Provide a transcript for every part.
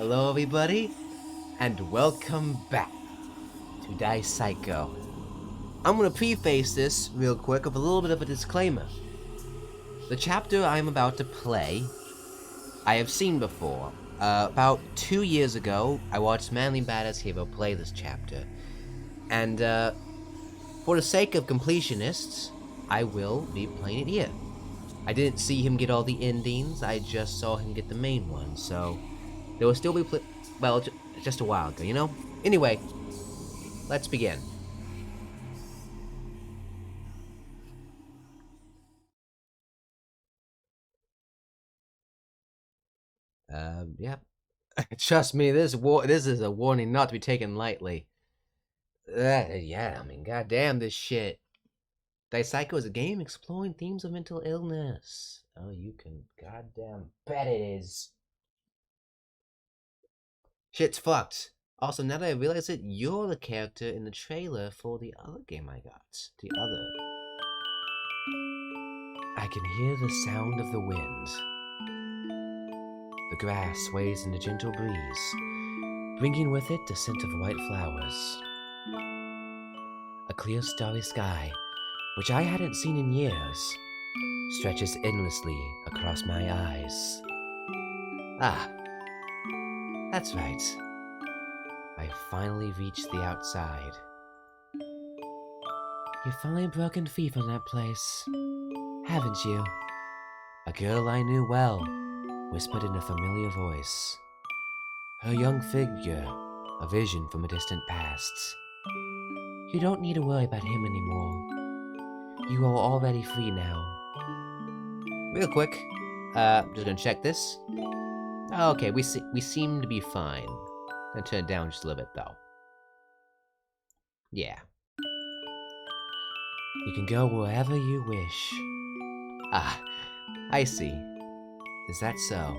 Hello, everybody, and welcome back to Die Psycho. I'm gonna preface this real quick with a little bit of a disclaimer. The chapter I'm about to play, I have seen before. About 2 years ago, I watched Manly Badass Hero play this chapter, and for the sake of completionists, I will be playing it here. I didn't see him get all the endings, I just saw him get the main one, so there will still be just a while ago, you know? Anyway, let's begin. Yeah. Trust me, this is a warning not to be taken lightly. Yeah, I mean, goddamn this shit. Psycho is a game exploring themes of mental illness. Oh, you can goddamn bet it is. Shit's fucked. Also, now that I realize it, you're the character in the trailer for the other game I got. I can hear the sound of the wind. The grass sways in a gentle breeze, bringing with it the scent of white flowers. A clear starry sky, which I hadn't seen in years, stretches endlessly across my eyes. Ah, that's right. I finally reached the outside. You've finally broken free from that place, haven't you? A girl I knew well whispered in a familiar voice. Her young figure, a vision from a distant past. You don't need to worry about him anymore. You are already free now. Real quick, just gonna check this. Okay, we seem to be fine. Gonna turn it down just a little bit though. Yeah. You can go wherever you wish. Ah, I see. Is that so?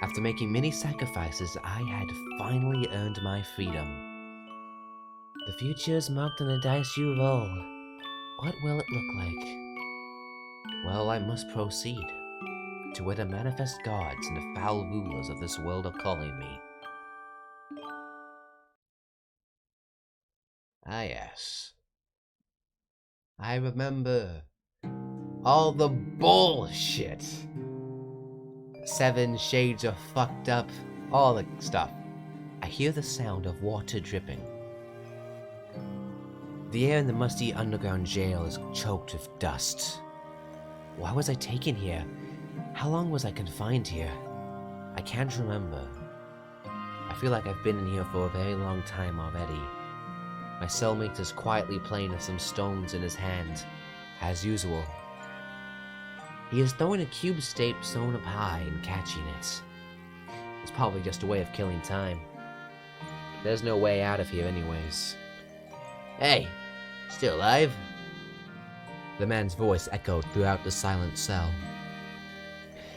After making many sacrifices, I had finally earned my freedom. The future is marked on the dice you roll. What will it look like? Well, I must proceed to where the manifest gods and the foul rulers of this world are calling me. Ah, yes. I remember all the bullshit. 7 shades of fucked up, all the stuff. I hear the sound of water dripping. The air in the musty underground jail is choked with dust. Why was I taken here? How long was I confined here? I can't remember. I feel like I've been in here for a very long time already. My cellmate is quietly playing with some stones in his hand, as usual. He is throwing a cube-shaped stone up high and catching it. It's probably just a way of killing time. There's no way out of here anyways. Hey, still alive? The man's voice echoed throughout the silent cell.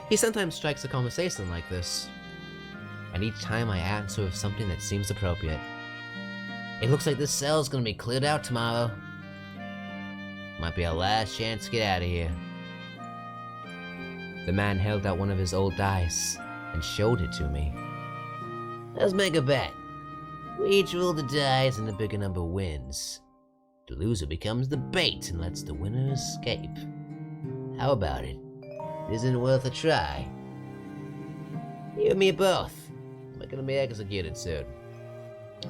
He sometimes strikes a conversation like this, and each time I answer with something that seems appropriate. It looks like this cell's gonna be cleared out tomorrow. Might be our last chance to get out of here. The man held out one of his old dice and showed it to me. Let's make a bet. We each roll the dice and the bigger number wins. The loser becomes the bait and lets the winner escape. How about it? Isn't it worth a try? You and me both. We're gonna be executed soon.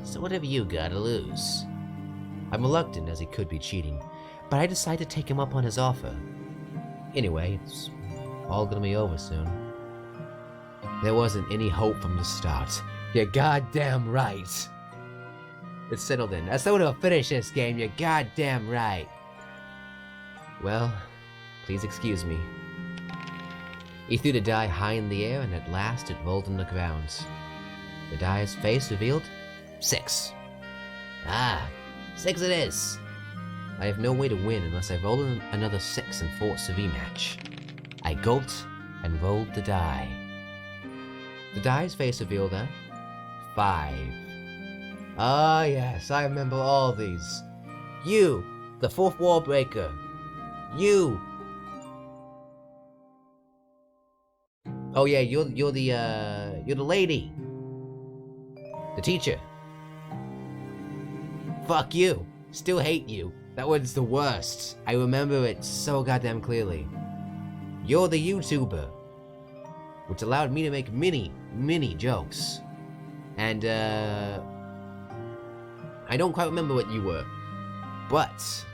So what have you got to lose? I'm reluctant as he could be cheating, but I decide to take him up on his offer. Anyway, it's all gonna be over soon. There wasn't any hope from the start. You're goddamn right. It's settled in. As someone who'll finish this game, you're goddamn right. Well, please excuse me. He threw the die high in the air and at last it rolled on the ground. The die's face revealed 6. Ah, 6 it is. I have no way to win unless I roll another 6 and force a rematch. I gulped and rolled the die. The die's face revealed a 5. Ah yes, I remember all these. You, the 4th wall breaker. You. Oh yeah, you're the lady. The teacher. Fuck you. Still hate you. That was the worst. I remember it so goddamn clearly. You're the YouTuber. Which allowed me to make mini jokes. And, I don't quite remember what you were. But,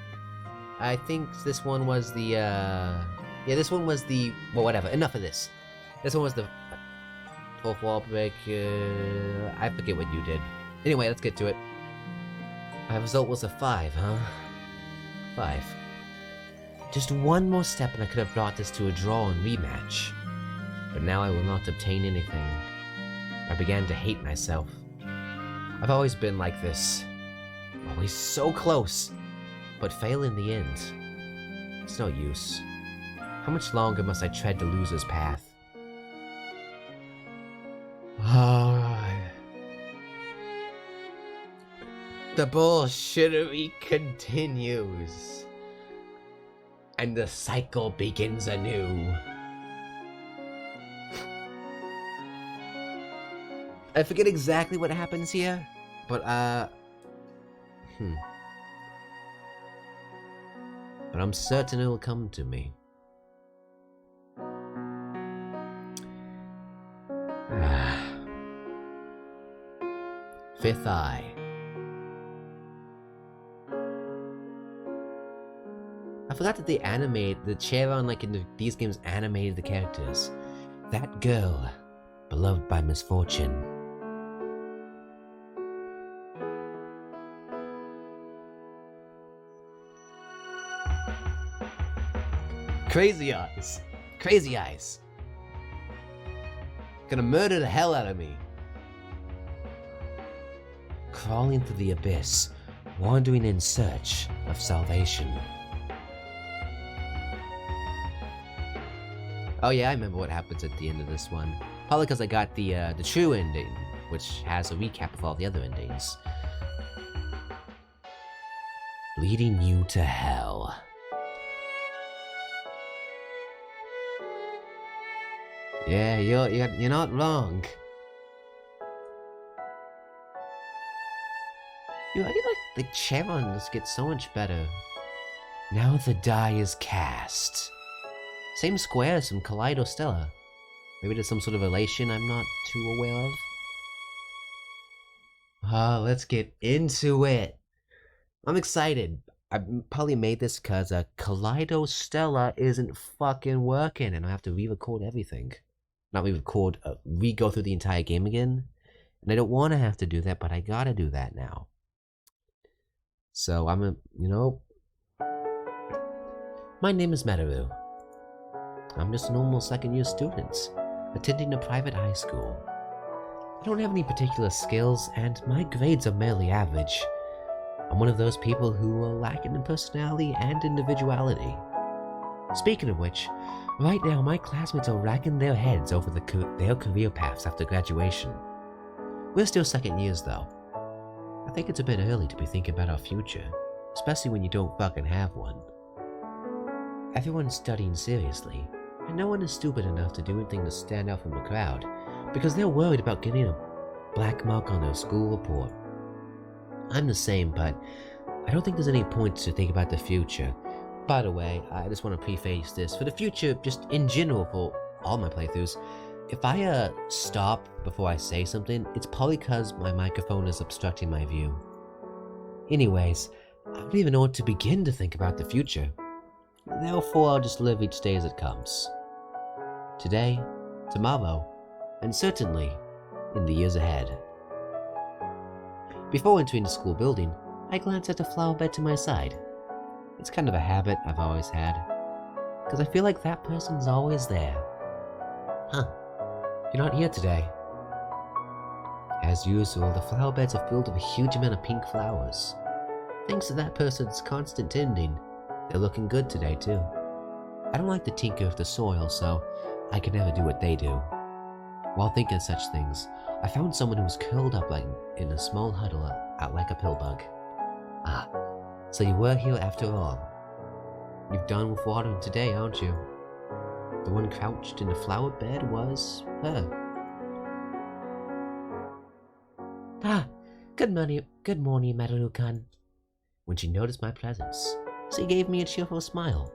I think this one was the, yeah, this one was the, well, whatever, enough of this. This one was the fourth wall break, I forget what you did. Anyway, let's get to it. My result was a 5, huh? 5. Just one more step and I could have brought this to a draw and rematch. But now I will not obtain anything. I began to hate myself. I've always been like this. Always so close, but fail in the end. It's no use. How much longer must I tread the loser's path? The bullshittery continues. And the cycle begins anew. I forget exactly what happens here, but but I'm certain it will come to me. Fifth Eye. I forgot that they animate the Charon, like in these games, animated the characters. That girl, beloved by Misfortune. Crazy eyes. Crazy eyes. Gonna murder the hell out of me. Crawling through the abyss, wandering in search of salvation. Oh yeah, I remember what happens at the end of this one. Probably because I got the true ending, which has a recap of all the other endings. Leading you to hell. Yeah, you're not wrong. I feel like the Charons get so much better. Now the die is cast. Same square as from Kaleido Stella. Maybe there's some sort of relation I'm not too aware of. Let's get into it. I'm excited. I probably made this because Kaleido Stella isn't fucking working and I have to re-record everything. Not re-record, re-go through the entire game again. And I don't want to have to do that, but I gotta do that now. So my name is Mataru. I'm just a normal second-year student, attending a private high school. I don't have any particular skills, and my grades are merely average. I'm one of those people who are lacking in personality and individuality. Speaking of which, right now my classmates are racking their heads over their career paths after graduation. We're still second years though. I think it's a bit early to be thinking about our future, especially when you don't fucking have one. Everyone's studying seriously, and no one is stupid enough to do anything to stand out from the crowd, because they're worried about getting a black mark on their school report. I'm the same, but I don't think there's any point to think about the future. By the way, I just want to preface this. For the future, just in general for all my playthroughs, if I stop before I say something, it's probably because my microphone is obstructing my view. Anyways, I don't even know what to begin to think about the future. Therefore, I'll just live each day as it comes. Today, tomorrow, and certainly in the years ahead. Before entering the school building, I glanced at the flower bed to my side. It's kind of a habit I've always had, because I feel like that person's always there. Huh, you're not here today. As usual, the flower beds are filled with a huge amount of pink flowers. Thanks to that person's constant tending, they're looking good today too. I don't like to tinker with the soil, so I can never do what they do. While thinking of such things, I found someone who was curled up like in a small huddle out like a pillbug. Ah, so you were here after all. You've done with watering today, aren't you? The one crouched in the flower bed was her. Ah, good morning, Marukan. When she noticed my presence, she gave me a cheerful smile.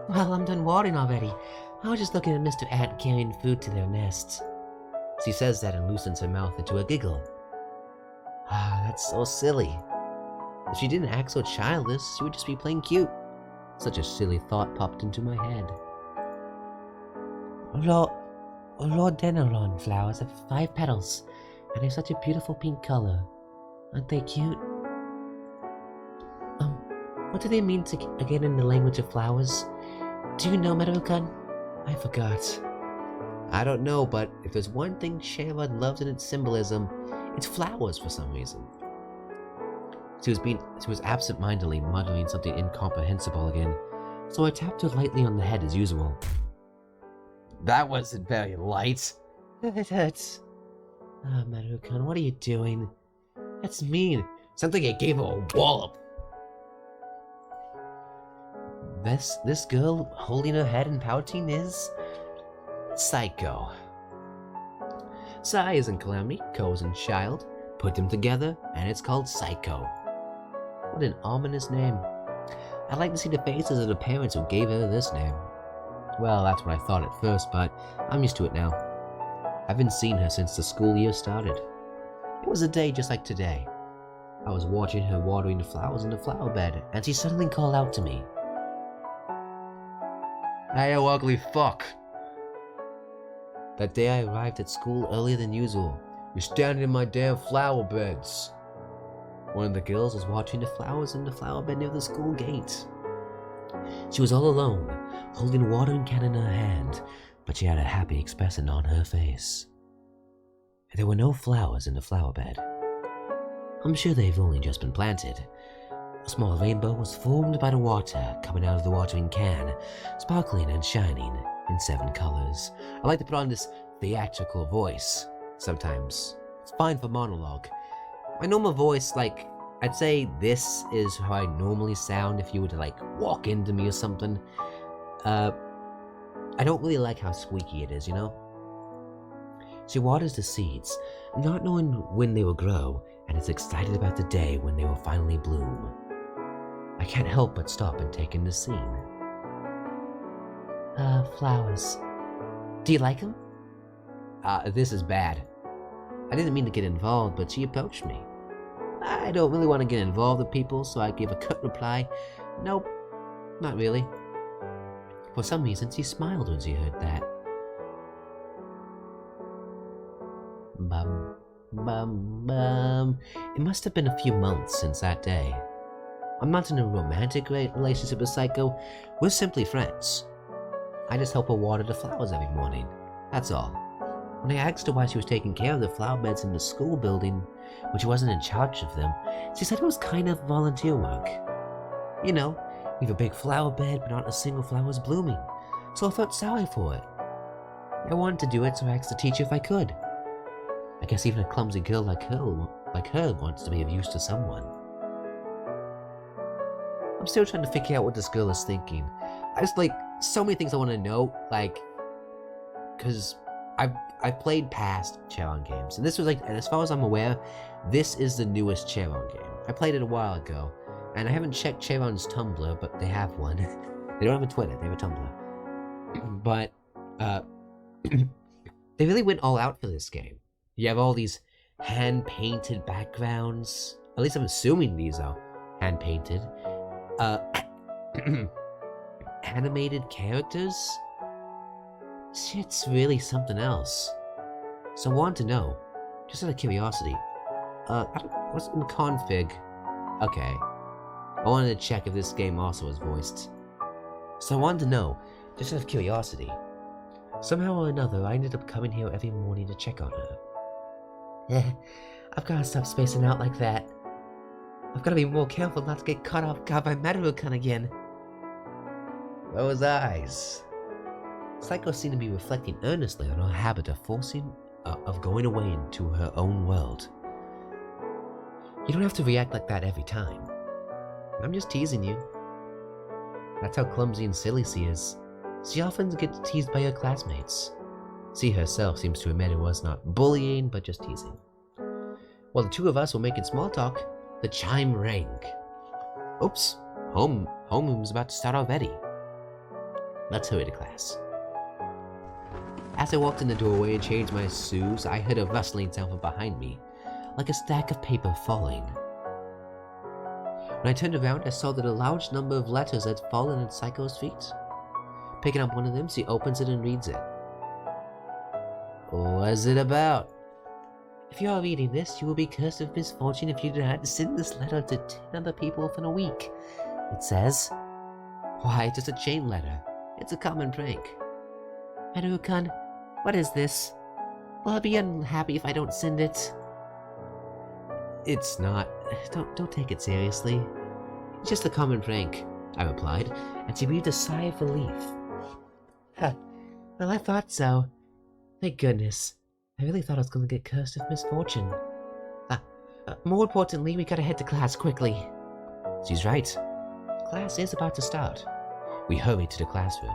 Well, I'm done watering already. I was just looking at Mr. Ant carrying food to their nests. She says that and loosens her mouth into a giggle. Ah, that's so silly. If she didn't act so childish, she would just be plain cute. Such a silly thought popped into my head. Rhododendron flowers have 5 petals, and they're such a beautiful pink color. Aren't they cute? What do they mean again in the language of flowers? Do you know, Meadowcun? I forgot. I don't know, but if there's one thing Sherrod loves in its symbolism, it's flowers for some reason. She was absent-mindedly muttering something incomprehensible again, so I tapped her lightly on the head as usual. That wasn't very light. It hurts. Ah, Marukan, what are you doing? That's mean. Sounds like I gave her a wallop. This girl holding her head and pouting is Psycho. Psy isn't Calamity, Co isn't Child. Put them together, and it's called Psycho. What an ominous name. I'd like to see the faces of the parents who gave her this name. Well, that's what I thought at first, but I'm used to it now. I've been seeing her since the school year started. It was a day just like today. I was watching her watering the flowers in the flower bed, and she suddenly called out to me. Hey, you ugly fuck! That day I arrived at school earlier than usual. You're standing in my damn flower beds. One of the girls was watering the flowers in the flower bed near the school gate. She was all alone, holding a watering can in her hand, but she had a happy expression on her face. There were no flowers in the flower bed. I'm sure they've only just been planted. A small rainbow was formed by the water coming out of the watering can, sparkling and shining in 7 colors. I like to put on this theatrical voice sometimes. It's fine for monologue. My normal voice, I'd say this is how I normally sound if you were to, walk into me or something. I don't really like how squeaky it is, you know? She waters the seeds, not knowing when they will grow, and is excited about the day when they will finally bloom. I can't help but stop and take in the scene. Flowers. Do you like them? This is bad. I didn't mean to get involved, but she approached me. I don't really want to get involved with people, so I gave a curt reply. Nope, not really. For some reason, she smiled when she heard that. Bum. It must have been a few months since that day. I'm not in a romantic relationship with Psycho. We're simply friends. I just help her water the flowers every morning. That's all. When I asked her why she was taking care of the flower beds in the school building when she wasn't in charge of them, she said it was kind of volunteer work. You know, we have a big flower bed, but not a single flower is blooming. So I felt sorry for it. I wanted to do it, so I asked the teacher if I could. I guess even a clumsy girl like her wants to be of use to someone. I'm still trying to figure out what this girl is thinking. I just, so many things I want to know, because I've played past Charon games, and this was, and as far as I'm aware, this is the newest Charon game. I played it a while ago, and I haven't checked Charon's Tumblr, but they have one. They don't have a Twitter, they have a Tumblr. But, they really went all out for this game. You have all these hand-painted backgrounds. At least I'm assuming these are hand-painted. Animated characters? Shit's really something else. So I want to know, just out of curiosity, what's in the config? Okay. I wanted to check if this game also is voiced. So I wanted to know, just out of curiosity. Somehow or another, I ended up coming here every morning to check on her. I've gotta stop spacing out like that. I've gotta be more careful not to get caught off guard by Marukan again. Those eyes. Psycho seemed to be reflecting earnestly on her habit of going away into her own world. You don't have to react like that every time. I'm just teasing you. That's how clumsy and silly she is. She often gets teased by her classmates. She herself seems to admit it was not bullying, but just teasing. While the two of us were making small talk, the chime rang. Oops, homeroom's about to start already. Let's hurry to class. As I walked in the doorway and changed my shoes, I heard a rustling sound from behind me, like a stack of paper falling. When I turned around, I saw that a large number of letters had fallen at Psycho's feet. Picking up one of them, she opens it and reads it. What's it about? If you are reading this, you will be cursed with misfortune if you do not send this letter to 10 other people within a week. It says. Why, it's just a chain letter. It's a common prank. Harukan, what is this? Will I be unhappy if I don't send it? It's not. Don't take it seriously. It's just a common prank, I replied, and she breathed a sigh of relief. Huh. Well, I thought so. Thank goodness. I really thought I was going to get cursed with misfortune. More importantly, we gotta head to class quickly. She's right. Class is about to start. We hurried to the classroom.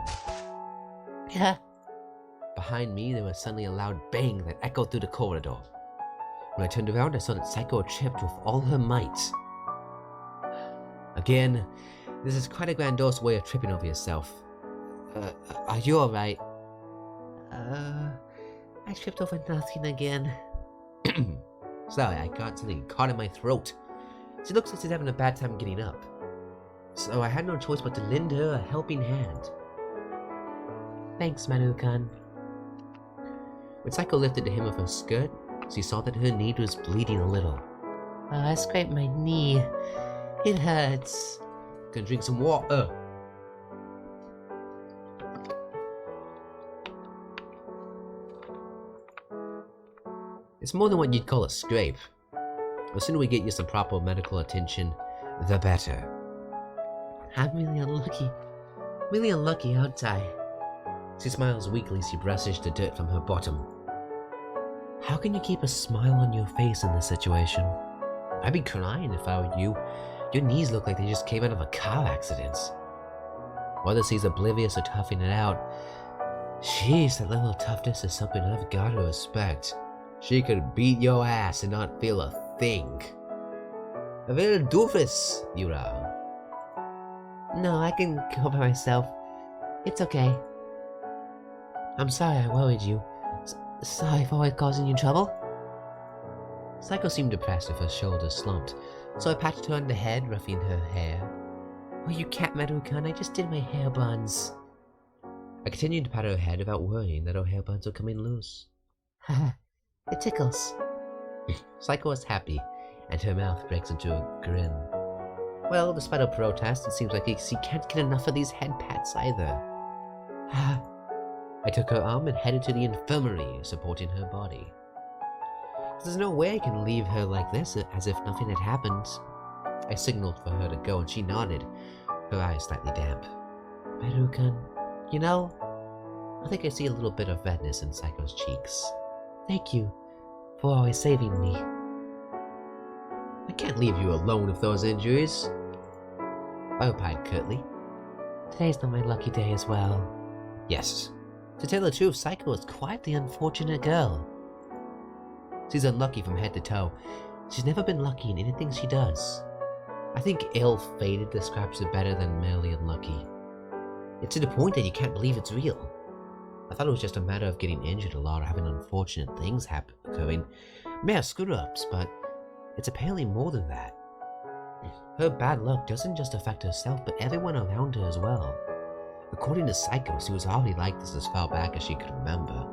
Behind me, there was suddenly a loud bang that echoed through the corridor. When I turned around, I saw that Psycho tripped with all her might. Again, this is quite a grandiose way of tripping over yourself. Are you alright? I tripped over nothing again. Sorry, I got something caught in my throat. She looks like she's having a bad time getting up. So I had no choice but to lend her a helping hand. Thanks, Manu-kun. When Psycho lifted the hem of her skirt, she saw that her knee was bleeding a little. I scraped my knee. It hurts. Gonna drink some water. It's more than what you'd call a scrape. The sooner we get you some proper medical attention, the better. I'm really unlucky. Really unlucky, aren't I? She smiles weakly as she brushes the dirt from her bottom. How can you keep a smile on your face in this situation? I'd be crying if I were you. Your knees look like they just came out of a car accident. Whether she's oblivious or toughing it out, jeez, that level of toughness is something I've got to respect. She could beat your ass and not feel a thing. A little doofus, you are. No, I can go by myself. It's okay. I'm sorry I worried you. Sorry for always causing you trouble. Psycho seemed depressed with her shoulders slumped, so I patted her on the head, ruffling her hair. Oh, you can't, Maru-kun, I just did my hair buns. I continued to pat her head without worrying that her hair buns were coming loose. Haha, it tickles. Psycho was happy, and her mouth breaks into a grin. Well, despite her protest, it seems like she can't get enough of these head pats either. I took her arm and headed to the infirmary, supporting her body. There's no way I can leave her like this, as if nothing had happened. I signaled for her to go, and she nodded, her eyes slightly damp. Maru-kun, you know, I think I see a little bit of redness in Psycho's cheeks. Thank you for always saving me. I can't leave you alone with those injuries, I replied curtly. Today's not my lucky day as well. Yes. To tell the truth, Psycho is quite the unfortunate girl. She's unlucky from head to toe. She's never been lucky in anything she does. I think ill-fated describes it better than merely unlucky. It's to the point that you can't believe it's real. I thought it was just a matter of getting injured a lot or having unfortunate things occurring. Mere screw-ups, but it's apparently more than that. Her bad luck doesn't just affect herself, but everyone around her as well. According to Psycho, she was already like this as far back as she could remember.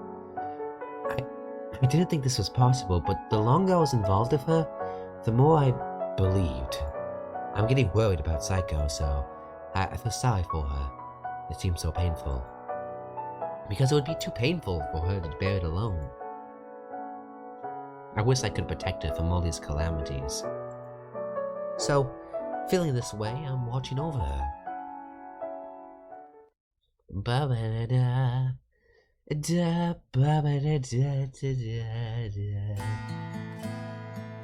I didn't think this was possible, but the longer I was involved with her, the more I believed. I'm getting worried about Psycho, so I feel sorry for her. It seems so painful. Because it would be too painful for her to bear it alone. I wish I could protect her from all these calamities. So, feeling this way, I'm watching over her.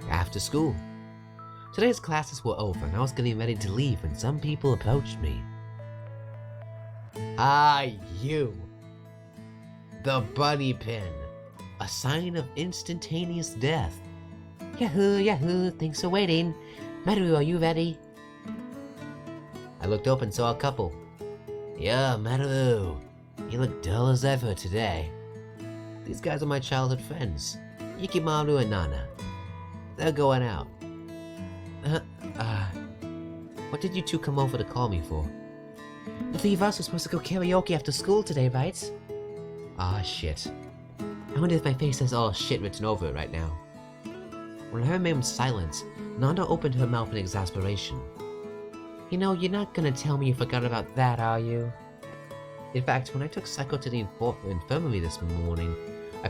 After school. Today's classes were over and I was getting ready to leave when some people approached me. Ah, you! The bunny pin. A sign of instantaneous death. Yahoo, yahoo, thanks for waiting. Maru, are you ready? I looked up and saw a couple. Yeah, Maru. You look dull as ever today. These guys are my childhood friends, Yukimaru and Nana. They're going out. What did you two come over to call me for? The three of us were supposed to go karaoke after school today, right? Ah, shit. I wonder if my face has all shit Written over it right now. When her remained silent, Nana opened her mouth in exasperation. You know, you're not gonna tell me you forgot about that, are you? In fact, when I took Psycho to the infirmary this morning, I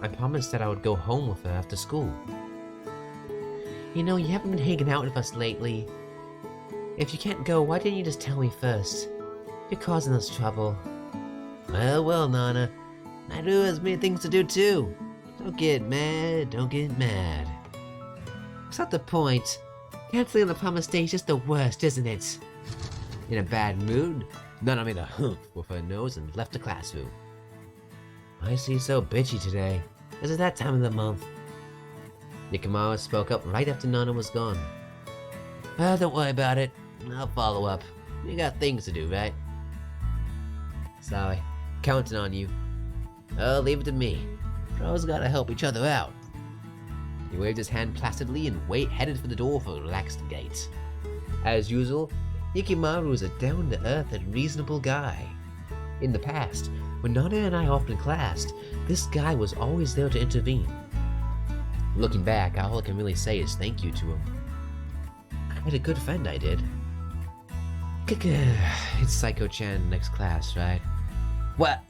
promised that I would go home with her after school. You know, you haven't been hanging out with us lately. If you can't go, why didn't you just tell me first? You're causing us trouble. Well, Nana. Maru has many things to do too. Don't get mad, don't get mad. It's not the point. Canceling on the promised day is just the worst, isn't it? In a bad mood, Nana made a humph with her nose and left the classroom. I see so bitchy today. Is it that time of the month? Yukimaru spoke up right after Nana was gone. Don't worry about it. I'll follow up. You got things to do, right? Sorry. Counting on you. Leave it to me. Pros gotta help each other out. He waved his hand placidly and headed for the door with a relaxed gait. As usual, Yukimaru was a down-to-earth and reasonable guy. In the past, when Nana and I often clashed, this guy was always there to intervene. Looking back, all I can really say is thank you to him. I had a good friend, I did. It's Psycho-chan next class, right? What?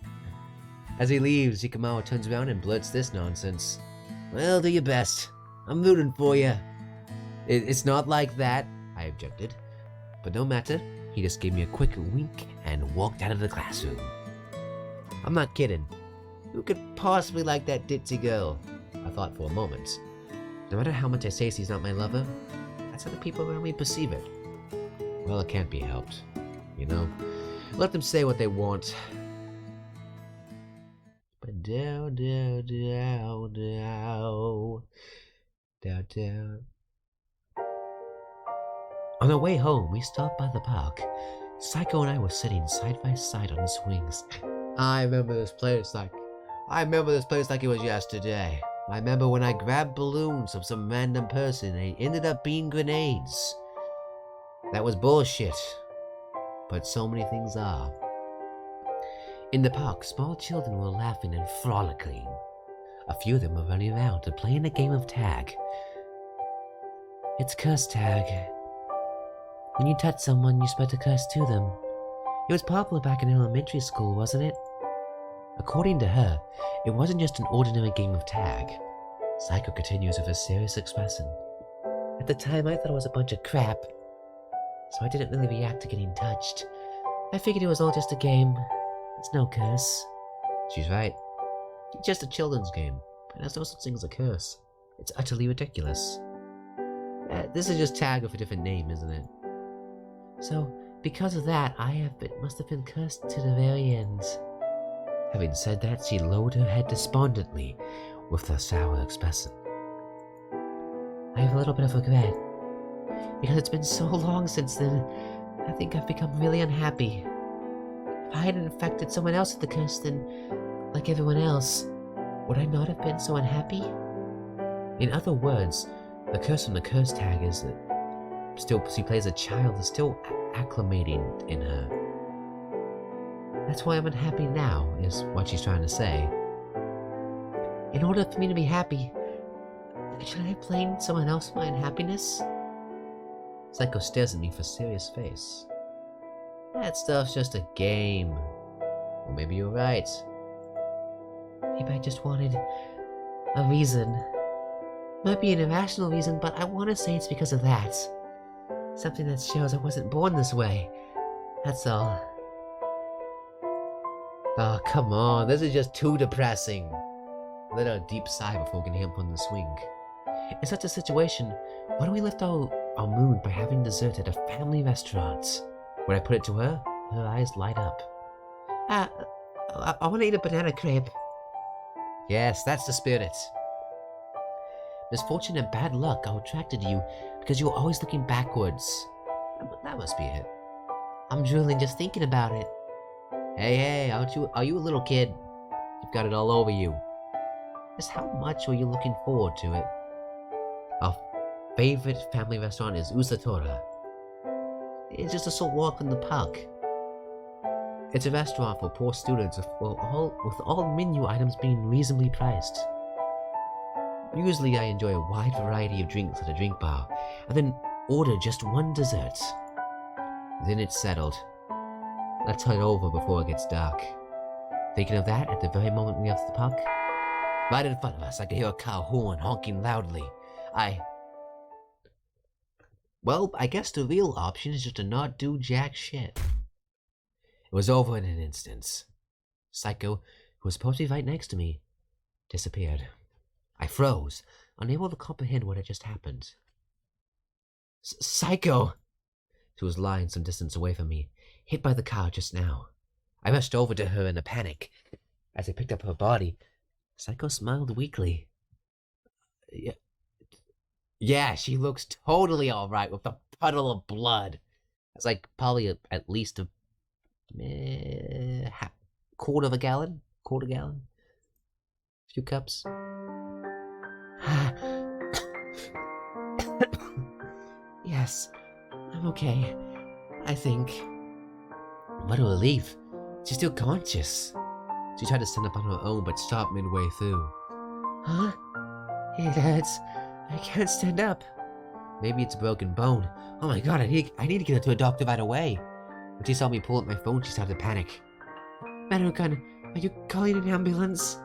As he leaves, Yukimaru turns around and blurts this nonsense. Well, do your best. I'm rooting for you. It's not like that, I objected. But no matter, he just gave me a quick wink and walked out of the classroom. I'm not kidding. Who could possibly like that ditzy girl? I thought for a moment. No matter how much I say she's not my lover, that's how the people around me perceive it. Well, it can't be helped. You know? Let them say what they want. But down. On our way home, we stopped by the park. Psycho and I were sitting side by side on the swings. I remember this place like it was yesterday. I remember when I grabbed balloons from some random person and they ended up being grenades. That was bullshit. But so many things are. In the park, small children were laughing and frolicking. A few of them were running around and playing a game of tag. It's curse tag. When you touch someone, you spread a curse to them. It was popular back in elementary school, wasn't it? According to her, it wasn't just an ordinary game of tag. Psycho continues with a serious expression. At the time, I thought it was a bunch of crap, so I didn't really react to getting touched. I figured it was all just a game. It's no curse. She's right. It's just a children's game, and there's no such thing as a curse. It's utterly ridiculous. This is just tag with a different name, isn't it? So, because of that, must have been cursed to the very end. Having said that, she lowered her head despondently with a sour expression. I have a little bit of regret. Because it's been so long since then, I think I've become really unhappy. If I hadn't infected someone else with the curse, then, like everyone else, would I not have been so unhappy? In other words, the curse from the curse tag is that she plays a child that's still acclimating in her. That's why I'm unhappy now, is what she's trying to say. In order for me to be happy, should I have blamed someone else for my unhappiness? Psycho stares at me with a serious face. That stuff's just a game. Or maybe you're right. Maybe I just wanted a reason. Might be an irrational reason, but I want to say it's because of that. Something that shows I wasn't born this way. That's all. Oh, come on, this is just too depressing. Let out a deep sigh before getting him on the swing. In such a situation, why don't we lift our mood by having dessert at a family restaurant? When I put it to her, her eyes light up. I want to eat a banana crepe. Yes, that's the spirit. Misfortune and bad luck are attracted to you because you're always looking backwards. That must be it. I'm drooling just thinking about it. Hey, are you a little kid? You've got it all over you. Just how much were you looking forward to it? Our favorite family restaurant is Usatora. It's just a short walk in the park. It's a restaurant for poor students with all menu items being reasonably priced. Usually I enjoy a wide variety of drinks at a drink bar, and then order just one dessert. Then it's settled. Let's head over before it gets dark. Thinking of that at the very moment we enter the park? Right in front of us, I could hear a car horn honking loudly. Well, I guess the real option is just to not do jack shit. It was over in an instant. Psycho, who was supposed to be right next to me, disappeared. I froze, unable to comprehend what had just happened. Psycho! She was lying some distance away from me, hit by the car just now. I rushed over to her in a panic. As I picked up her body, Psycho smiled weakly. Yeah, she looks totally alright with a puddle of blood. It's like probably at least a quarter gallon. A few cups. Yes, I'm okay. I think. What a relief. She's still conscious. She tried to stand up on her own, but stopped midway through. Huh? It hurts. I can't stand up. Maybe it's a broken bone. Oh my god, I need to get her to a doctor right away. When she saw me pull up my phone, she started to panic. Marukan, are you calling an ambulance?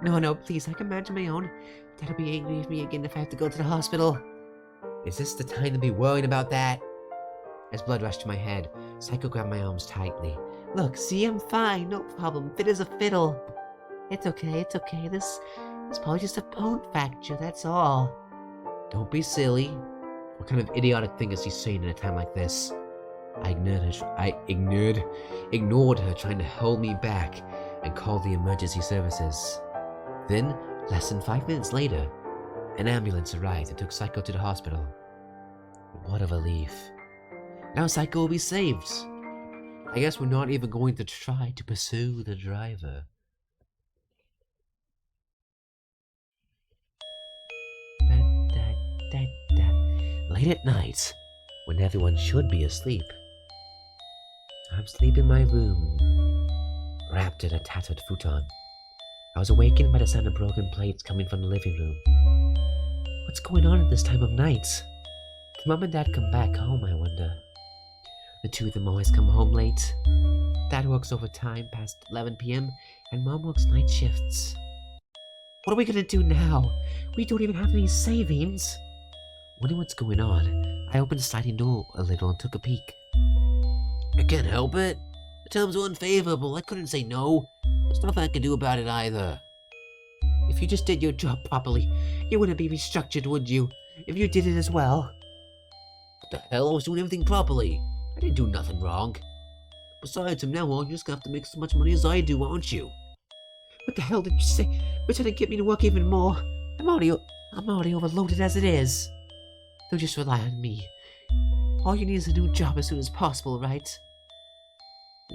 No, please, I can manage my own. Dad'll be angry with me again if I have to go to the hospital. Is this the time to be worrying about that? As blood rushed to my head, Psycho grabbed my arms tightly. Look, see, I'm fine, no problem, fit as a fiddle. It's okay. This is probably just a bone fracture, that's all. Don't be silly. What kind of idiotic thing is he saying in a time like this? I ignored her, trying to hold me back, and called the emergency services. Then, less than 5 minutes later, an ambulance arrived and took Psycho to the hospital. What a relief. Now Psycho will be saved. I guess we're not even going to try to pursue the driver. Late at night, when everyone should be asleep, I'm asleep in my room, wrapped in a tattered futon. I was awakened by the sound of broken plates coming from the living room. What's going on at this time of night? Did Mom and Dad come back home, I wonder? The two of them always come home late. Dad works overtime past 11 p.m. and Mom works night shifts. What are we gonna do now? We don't even have any savings. Wondering what's going on, I opened the sliding door a little and took a peek. I can't help it. The terms were unfavorable. I couldn't say no. There's nothing I can do about it either. If you just did your job properly, you wouldn't be restructured, would you? If you did it as well. What the hell? I was doing everything properly. I didn't do nothing wrong. Besides, from now on, you're just gonna have to make as much money as I do, aren't you? What the hell did you say? You're trying to get me to work even more. I'm already overloaded as it is. Don't just rely on me. All you need is a new job as soon as possible, right?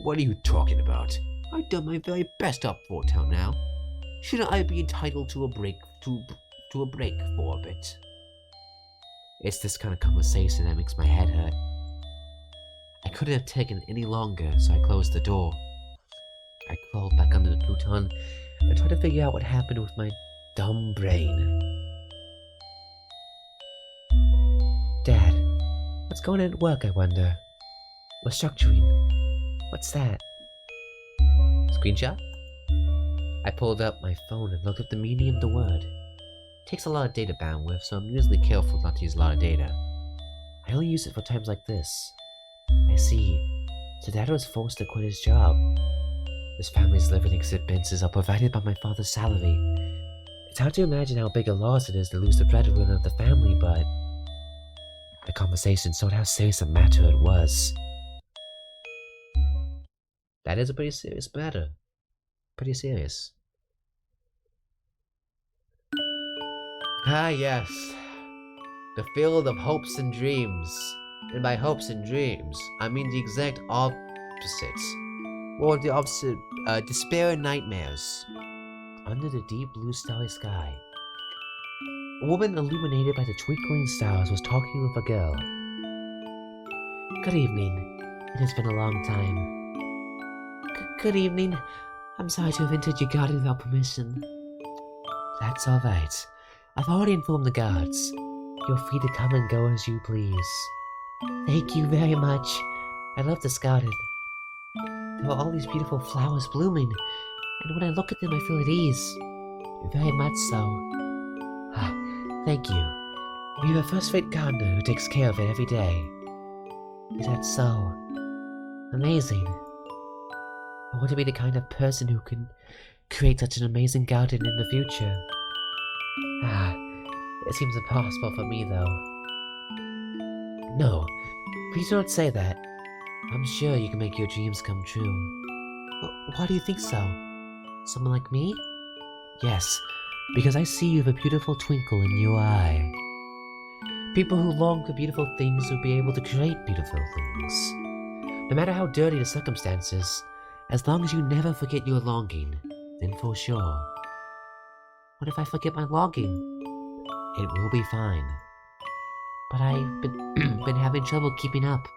What are you talking about? I've done my very best up for town now. Shouldn't I be entitled to a break for a bit? It's this kind of conversation that makes my head hurt. I couldn't have taken it any longer, so I closed the door. I crawled back under the futon and tried to figure out what happened with my dumb brain. Dad, what's going on at work, I wonder? Restructuring. What's that? Screenshot? I pulled up my phone and looked at the meaning of the word. It takes a lot of data bandwidth, so I'm usually careful not to use a lot of data. I only use it for times like this. I see. So Dad was forced to quit his job. His family's living expenses are provided by my father's salary. It's hard to imagine how big a loss it is to lose the breadwinner of the family, but the conversation showed how serious a matter it was. That is a pretty serious matter. pretty serious. Ah, yes. The field of hopes and dreams. And by hopes and dreams, I mean the exact opposite. Or the opposite, despair and nightmares. Under the deep blue starry sky, a woman illuminated by the twinkling stars was talking with a girl. Good evening. It has been a long time. Good evening. I'm sorry to have entered your garden without permission. That's all right. I've already informed the guards. You're free to come and go as you please. Thank you very much. I love this garden. There are all these beautiful flowers blooming, and when I look at them I feel at ease. Very much so. Ah, thank you. We have a first-rate gardener who takes care of it every day. Is that so? Amazing. I want to be the kind of person who can create such an amazing garden in the future. Ah, it seems impossible for me, though. No, please don't say that. I'm sure you can make your dreams come true. Why do you think so? Someone like me? Yes, because I see you have a beautiful twinkle in your eye. People who long for beautiful things will be able to create beautiful things. No matter how dirty the circumstances, as long as you never forget your longing, then for sure. What if I forget my longing? It will be fine. But I've been having trouble keeping up.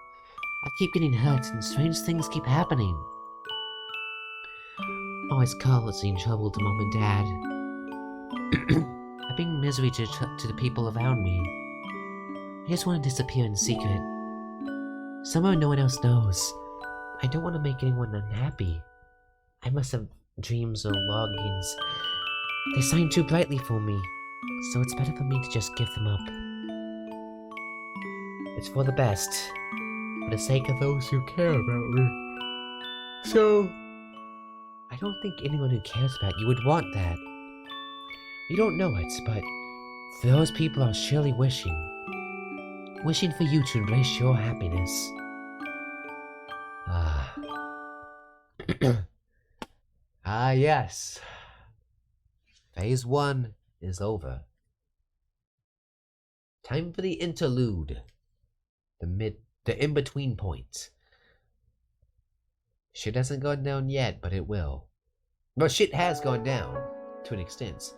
I keep getting hurt and strange things keep happening. Always causing trouble to Mom and Dad. I bring misery to the people around me. I just want to disappear in secret. Somewhere no one else knows. I don't want to make anyone unhappy. I must have dreams or longings. They shine too brightly for me, so it's better for me to just give them up. It's for the best, for the sake of those who care about me. So, I don't think anyone who cares about you would want that. You don't know it, but those people are surely wishing for you to embrace your happiness. Ah. Ah, yes. Phase 1 is over. Time for the interlude. The in-between point. Shit hasn't gone down yet, but it will. Well, shit has gone down, to an extent.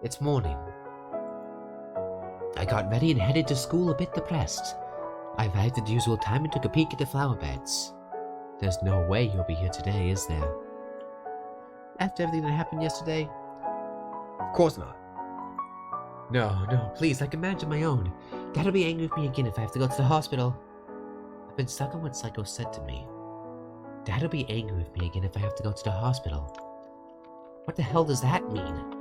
It's morning. I got ready and headed to school a bit depressed. I arrived at the usual time and took a peek at the flower beds. There's no way you'll be here today, is there? After everything that happened yesterday? Of course not. No, please, I can manage on my own. Dad'll be angry with me again if I have to go to the hospital. I've been stuck on what Psycho said to me. Dad'll be angry with me again if I have to go to the hospital. What the hell does that mean?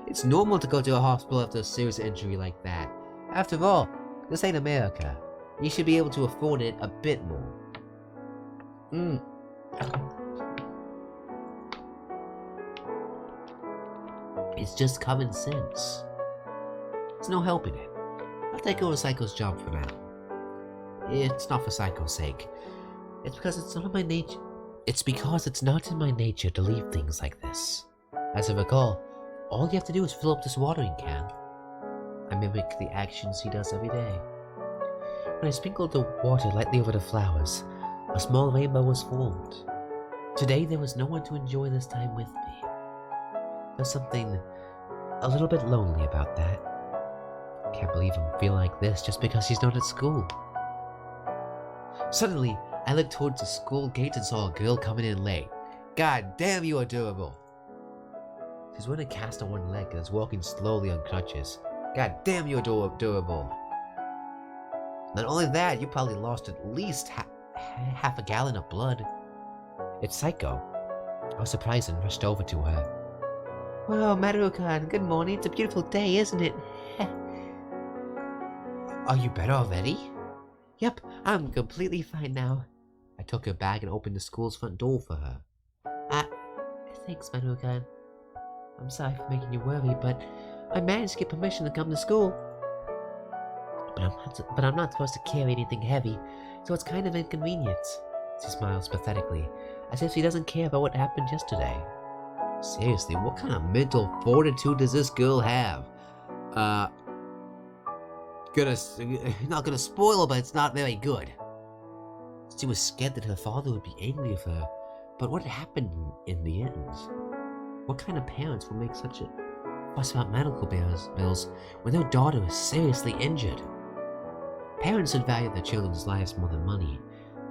It's normal to go to a hospital after a serious injury like that. After all, this ain't America. You should be able to afford it a bit more. It's just common sense. There's no helping it. I'll take over Psycho's job for now. It's not for Psycho's sake. It's because it's not in my nature. It's because it's not in my nature to leave things like this. As I recall, all you have to do is fill up this watering can. I mimic the actions he does every day. When I sprinkled the water lightly over the flowers, a small rainbow was formed. Today there was no one to enjoy this time with me. There's something a little bit lonely about that. Can't believe I'm feeling like this just because she's not at school. Suddenly, I looked towards the school gate and saw a girl coming in late. God damn, you adorable! She's wearing a cast on one leg and is walking slowly on crutches. God damn, you adorable! Not only that, you probably lost at least half a gallon of blood. It's Psycho. I was surprised and rushed over to her. Well, Marukan, good morning. It's a beautiful day, isn't it? Are you better already? Yep, I'm completely fine now. I took her bag and opened the school's front door for her. Thanks, Marukan. I'm sorry for making you worry, but I managed to get permission to come to school. But I'm not supposed to carry anything heavy, so it's kind of inconvenient. She smiles pathetically, as if she doesn't care about what happened yesterday. Seriously, what kind of mental fortitude does this girl have? Not gonna spoil, but it's not very good. She was scared that her father would be angry with her, but what happened in the end? What kind of parents will make such a fuss about medical bills when their daughter is seriously injured? Parents should value their children's lives more than money.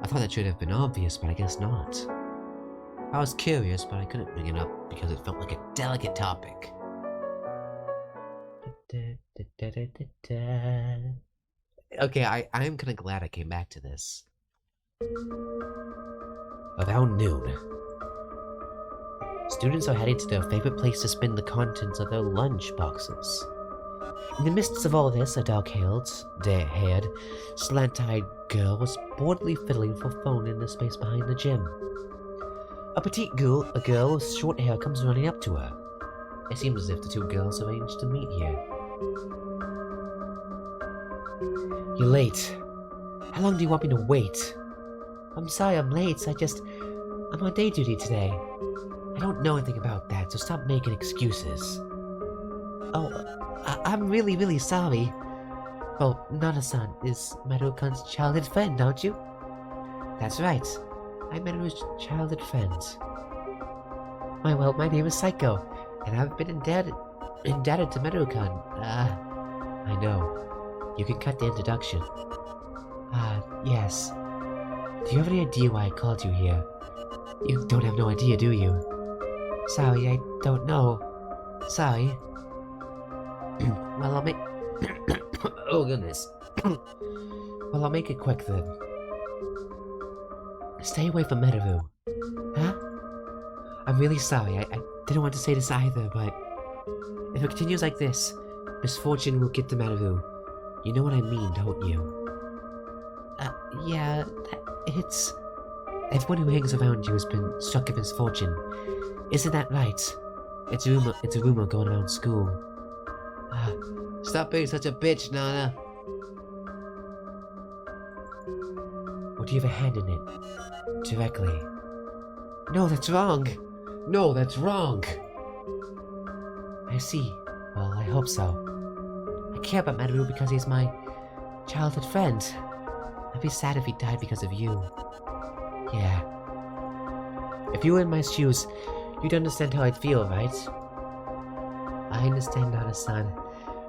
I thought that should have been obvious, but I guess not. I was curious, but I couldn't bring it up because it felt like a delicate topic. Okay, I am kind of glad I came back to this. Around noon, students are heading to their favorite place to spend the contents of their lunch boxes. In the midst of all this, a dark-haired, slant-eyed girl was boredly fiddling with her phone in the space behind the gym. A petite girl with short hair comes running up to her. It seems as if the two girls arranged to meet here. You're late. How long do you want me to wait? I'm sorry I'm late, I'm on day duty today. I don't know anything about that, so stop making excuses. Oh, I'm really, really sorry. Well, Nana-san is Maruo-kun's childhood friend, aren't you? That's right. I'm Maruo's childhood friend. My name is Psycho, and I've been indebted to Maruo-kun. I know. You can cut the introduction. Yes. Do you have any idea why I called you here? You don't have no idea, do you? Sorry, I don't know. Sorry. Well, I'll make... Oh, goodness. Well, I'll make it quick then. Stay away from Metaru. Huh? I'm really sorry. I didn't want to say this either, but... if it continues like this, Misfortune will get to Metaru. You know what I mean, don't you? Yeah, it's... Everyone who hangs around you has been struck with misfortune. Isn't that right? It's a rumor going around school. Stop being such a bitch, Nana. Or do you have a hand in it? Directly. No, that's wrong! No, that's wrong! I see. Well, I hope so. I care about Maru because he's my childhood friend. I'd be sad if he died because of you. Yeah. If you were in my shoes, you'd understand how I'd feel, right? I understand, Nana-san.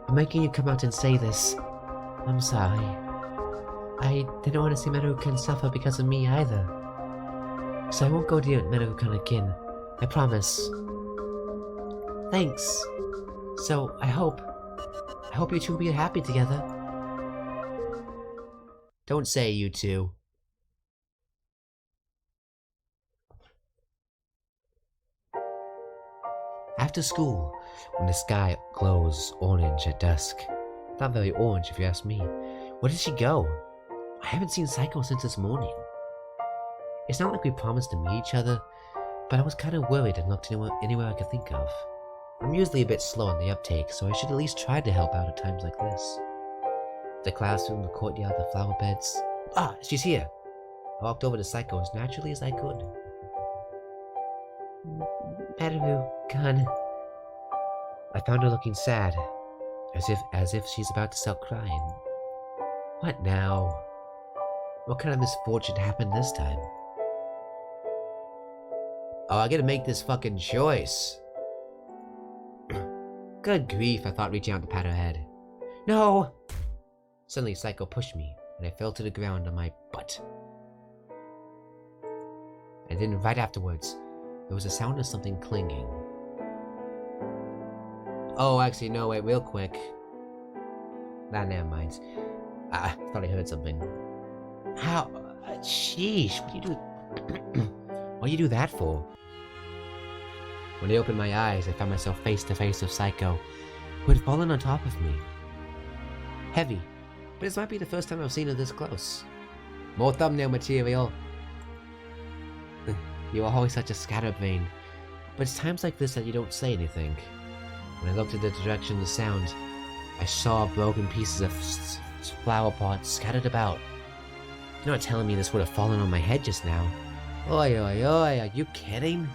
I'm making you come out and say this. I'm sorry. I didn't want to see Maru-kun suffer because of me either. So I won't go near Maru-kun again. I promise. Thanks. So, I hope you two will be happy together. Don't say you two. After school, when the sky glows orange at dusk. Not very orange if you ask me. Where did she go? I haven't seen Psycho since this morning. It's not like we promised to meet each other, but I was kind of worried and looked anywhere I could think of. I'm usually a bit slow on the uptake, so I should at least try to help out at times like this. The classroom, the courtyard, the flower beds. Ah, she's here! I walked over to Psycho as naturally as I could. Maru-kun. I found her looking sad, as if she's about to start crying. What now? What kind of misfortune happened this time? Oh, I gotta make this fucking choice. Good grief, I thought, reaching out to pat her head. No! Suddenly, Psycho pushed me, and I fell to the ground on my butt. And then, right afterwards, there was a sound of something clinging. Oh, actually, no, wait, real quick. Nah, never mind. I thought I heard something. How? Sheesh, what do you do? What do you do that for? When I opened my eyes, I found myself face to face with Psycho, who had fallen on top of me. Heavy, but this might be the first time I've seen her this close. More thumbnail material. You are always such a scatterbrain, but it's times like this that you don't say anything. When I looked in the direction of the sound, I saw broken pieces of flower pots scattered about. You're not telling me this would have fallen on my head just now. Oi, oi, oi, are you kidding?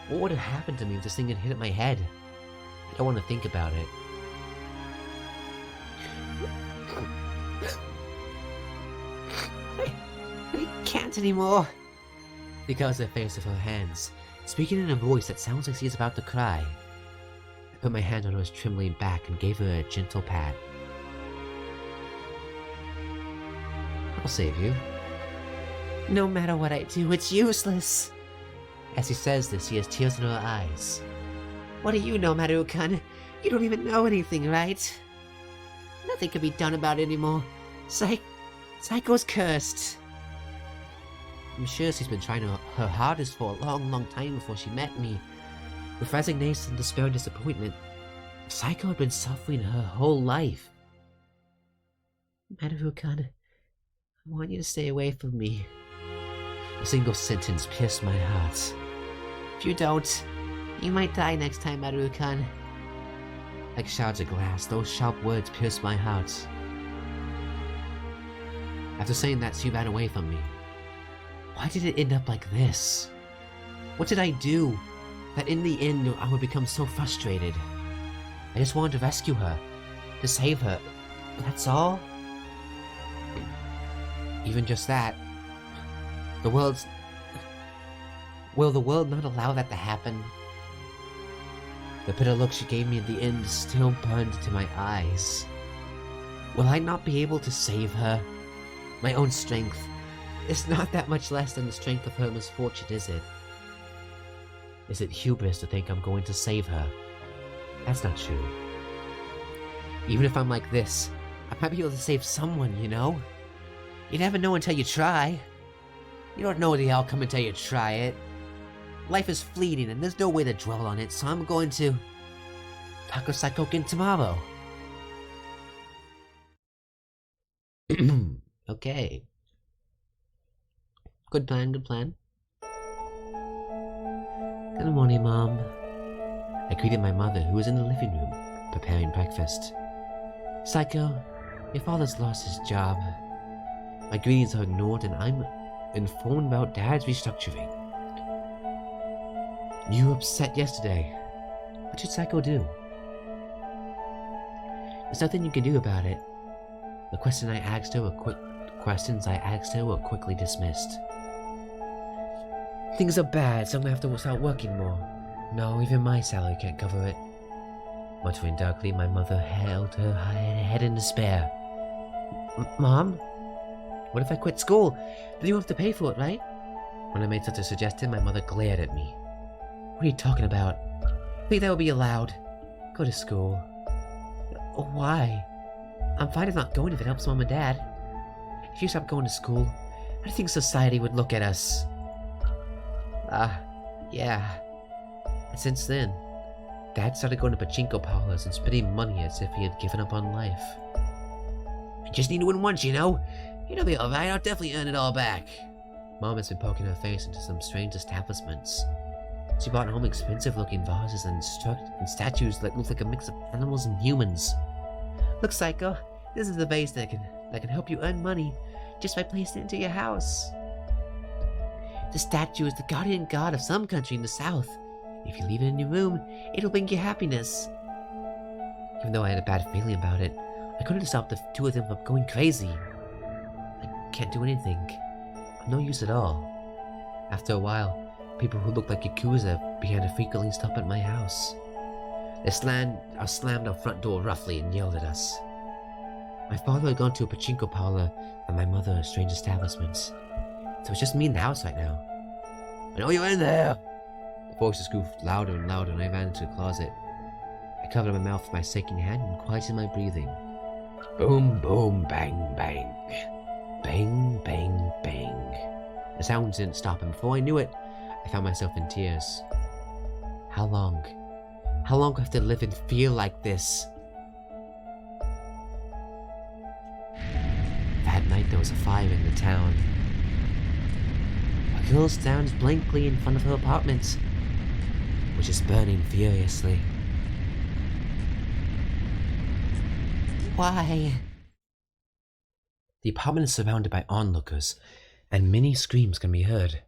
What would have happened to me if this thing had hit my head? I don't want to think about it. I can't anymore. She covers her face with her hands, speaking in a voice that sounds like she's about to cry. I put my hand on her trembling back and gave her a gentle pat. I'll save you. No matter what I do, it's useless. As she says this, she has tears in her eyes. What do you know, Maru-kun? You don't even know anything, right? Nothing can be done about it anymore. Psycho's cursed. I'm sure she's been trying her hardest for a long, long time before she met me. With resignation, despair, and disappointment, Psycho had been suffering her whole life. Maru-kun, I want you to stay away from me. A single sentence pierced my heart. If you don't, you might die next time, Maru-kun. Like shards of glass, those sharp words pierced my heart. After saying that, she ran away from me. Why did it end up like this? What did I do that in the end I would become so frustrated? I just wanted to rescue her, to save her, but that's all? Even just that, will the world not allow that to happen? The bitter look she gave me at the end still burned into my eyes. Will I not be able to save her? My own strength is not that much less than the strength of her misfortune, is it? Is it hubris to think I'm going to save her? That's not true. Even if I'm like this, I might be able to save someone, you know? You never know until you try. You don't know the outcome until you try it. Life is fleeting and there's no way to dwell on it, so I'm going to talk with Psychokin tomorrow. Okay. Good plan, good plan. Good morning, Mom. I greeted my mother, who was in the living room, preparing breakfast. Psycho, your father's lost his job. My greetings are ignored and I'm informed about Dad's restructuring. You were upset yesterday. What should Psycho do? There's nothing you can do about it. The questions I asked her were quickly dismissed. Things are bad, so I'm gonna have to start working more. No, even my salary can't cover it. Muttering darkly, my mother held her head in despair. Mom? What if I quit school? Then you have to pay for it, right? When I made such a suggestion, my mother glared at me. What are you talking about? I think that would be allowed. Go to school. Why? I'm fine with not going if it helps Mom and Dad. If you stop going to school, how do you think society would look at us? Yeah. And since then, Dad started going to pachinko parlors and spending money as if he had given up on life. I just need to win once, you know? It'll be alright, I'll definitely earn it all back. Mom has been poking her face into some strange establishments. She brought home expensive-looking vases and statues that look like a mix of animals and humans. Look, Psycho, this is the vase that can help you earn money just by placing it into your house. The statue is the guardian god of some country in the south. If you leave it in your room, it'll bring you happiness. Even though I had a bad feeling about it, I couldn't stop the two of them from going crazy. I can't do anything. I'm no use at all. After a while, people who looked like Yakuza began to frequently stop at my house. They slammed our front door roughly and yelled at us. My father had gone to a pachinko parlor and my mother a strange establishment. So it's just me in the house right now. I know you're in there! The voices grew louder and louder and I ran into the closet. I covered my mouth with my shaking hand and quieted my breathing. Boom, boom, bang, bang. Bang, bang, bang. The sounds didn't stop and before I knew it, I found myself in tears. How long? How long do I have to live and feel like this? That night there was a fire in the town. A girl stands blankly in front of her apartment, which is burning furiously. Why? The apartment is surrounded by onlookers, and many screams can be heard.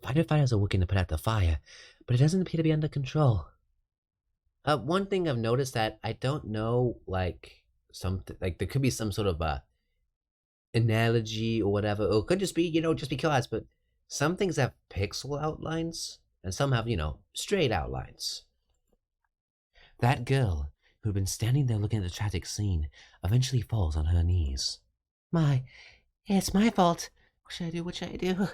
Firefighters are working to put out the fire, but it doesn't appear to be under control. One thing I've noticed that I don't know, like, something, like, there could be some sort of analogy or whatever, or it could just be, just because, but some things have pixel outlines, and some have, straight outlines. That girl, who'd been standing there looking at the tragic scene, eventually falls on her knees. It's my fault. What should I do? What should I do?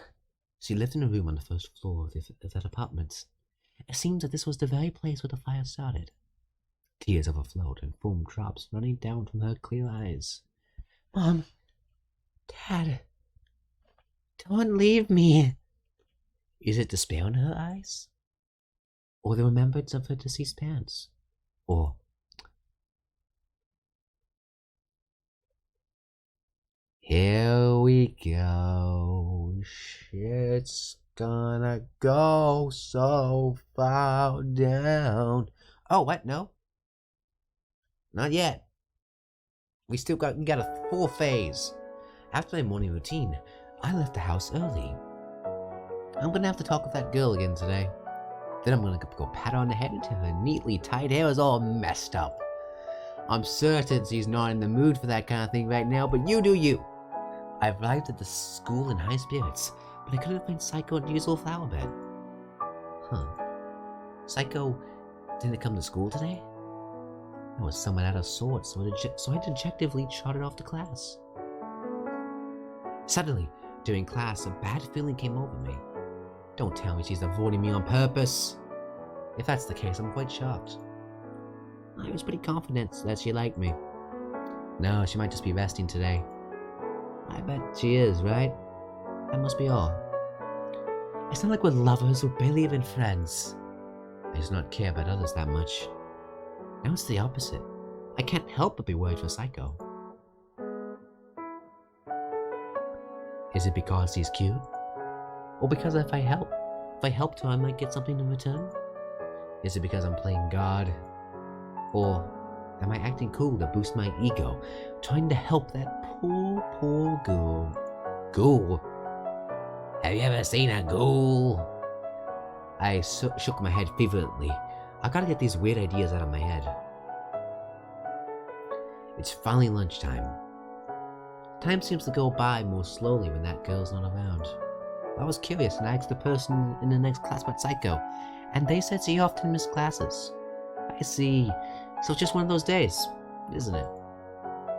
She lived in a room on the first floor of that apartment. It seems that this was the very place where the fire started. Tears overflowed and foam drops running down from her clear eyes. Mom, Dad, don't leave me. Is it despair in her eyes? Or the remembrance of her deceased parents? Or... Here we go. Shit's gonna go so far down. Oh, what? No? Not yet. We got a full phase. After my morning routine, I left the house early. I'm gonna have to talk with that girl again today. Then I'm gonna go pat her on the head until her neatly tied hair is all messed up. I'm certain she's not in the mood for that kind of thing right now, but you do you. I arrived at the school in high spirits, but I couldn't find Psycho at the usual flower bed. Psycho didn't come to school today? I was somewhat out of sorts, so I dejectively trotted off to class. Suddenly, during class, a bad feeling came over me. Don't tell me she's avoiding me on purpose. If that's the case, I'm quite shocked. I was pretty confident that she liked me. No, she might just be resting today. I bet she is, right? That must be all. It's not like we're lovers, we're barely even friends. I just not care about others that much. Now it's the opposite. I can't help but be worried for Psycho. Is it because he's cute? Or because if I helped her I might get something in return? Is it because I'm playing God? Or am I acting cool to boost my ego, trying to help that poor ghoul? Ghoul? Have you ever seen a ghoul? I shook my head fervently. I gotta get these weird ideas out of my head. It's finally lunchtime. Time seems to go by more slowly when that girl's not around. I was curious and I asked the person in the next class about Psycho, and they said she often missed classes. I see. So it's just one of those days, isn't it?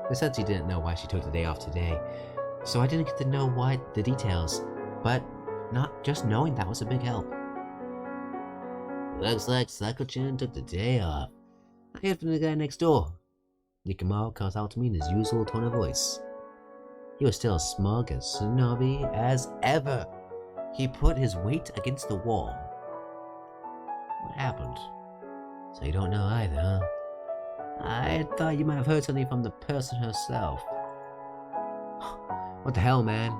They said she didn't know why she took the day off today, so I didn't get to know the details, but not just knowing that was a big help. Looks like Psycho-chan took the day off. I heard from the guy next door. Nikamaro calls out to me in his usual tone of voice. He was still as smug and snobby as ever. He put his weight against the wall. What happened? So you don't know either, huh? I thought you might have heard something from the person herself. What the hell, man?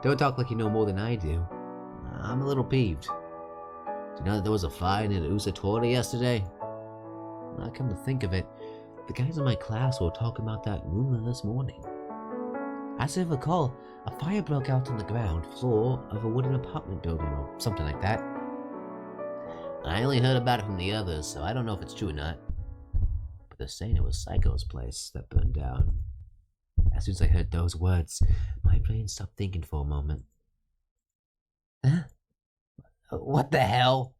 Don't talk like you know more than I do. I'm a little peeved. Do you know that there was a fire near the Usatora yesterday? Well, come to think of it, the guys in my class were talking about that rumor this morning. As I recall, a fire broke out on the ground floor of a wooden apartment building or something like that. I only heard about it from the others, so I don't know if it's true or not. But they're saying it was Psycho's place that burned down. As soon as I heard those words, my brain stopped thinking for a moment. Huh? What the hell?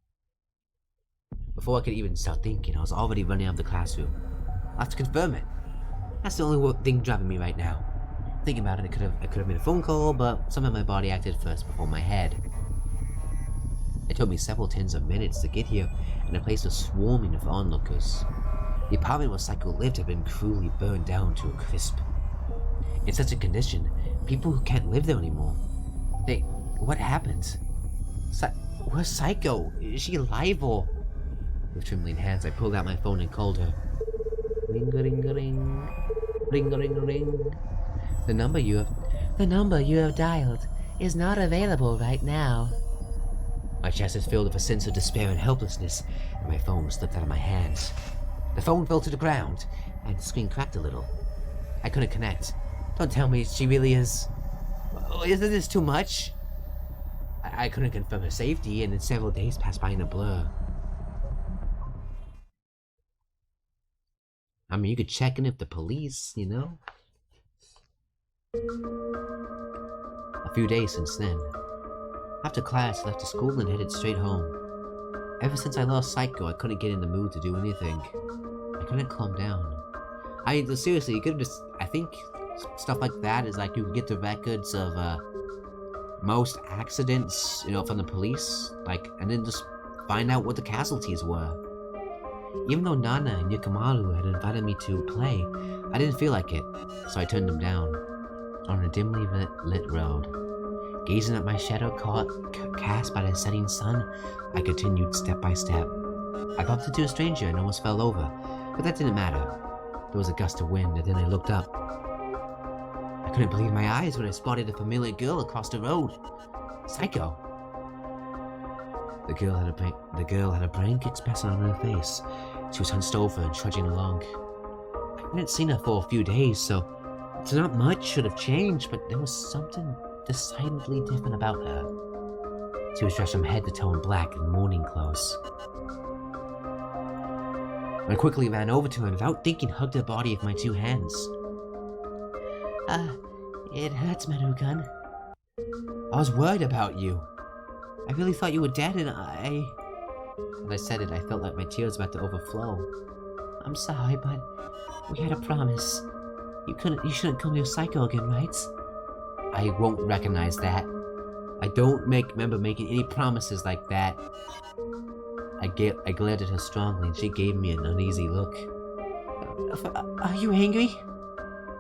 Before I could even start thinking, I was already running out of the classroom. I have to confirm it. That's the only thing driving me right now. Thinking about it, I could have made a phone call, but somehow my body acted first before my head. It took me several tens of minutes to get here, and the place was swarming with onlookers. The apartment where Psycho lived had been cruelly burned down to a crisp. In such a condition, people who can't live there anymore. What happened? Where's Psycho? Is she alive or... With trembling hands, I pulled out my phone and called her. Ring-a-ring-a-ring. Ring-a-ring-a-ring. The number you have dialed is not available right now. My chest is filled with a sense of despair and helplessness, and my phone slipped out of my hands. The phone fell to the ground, and the screen cracked a little. I couldn't connect. Don't tell me she really is... Oh, isn't this too much? I couldn't confirm her safety, and then several days passed by in a blur. I mean, you could check in if the police, you know? A few days since then. After class, I left the school and headed straight home. Ever since I lost Psycho, I couldn't get in the mood to do anything. I couldn't calm down. Seriously, you could just, I think stuff like that is like you can get the records of, most accidents, you know, from the police, like, and then just find out what the casualties were. Even though Nana and Yukimaru had invited me to play, I didn't feel like it, so I turned them down. On a dimly lit road, gazing at my shadow cast by the setting sun, I continued step by step. I bumped into a stranger and almost fell over, but that didn't matter. There was a gust of wind, and then I looked up. I couldn't believe my eyes when I spotted a familiar girl across the road. Psycho. The girl had a blank expression on her face. She was hunched over and trudging along. I hadn't seen her for a few days, so not much should have changed, but there was something decidedly different about her. She was dressed from head to toe in black and mourning clothes. I quickly ran over to her and without thinking hugged her body with my two hands. It hurts, Maru-kun. I was worried about you. I really thought you were dead, and When I said it, I felt like my tears were about to overflow. I'm sorry, but we had a promise. You shouldn't call me a Psycho again, right? I won't recognize that. I don't remember making any promises like that. I glared at her strongly, and she gave me an uneasy look. Are you angry?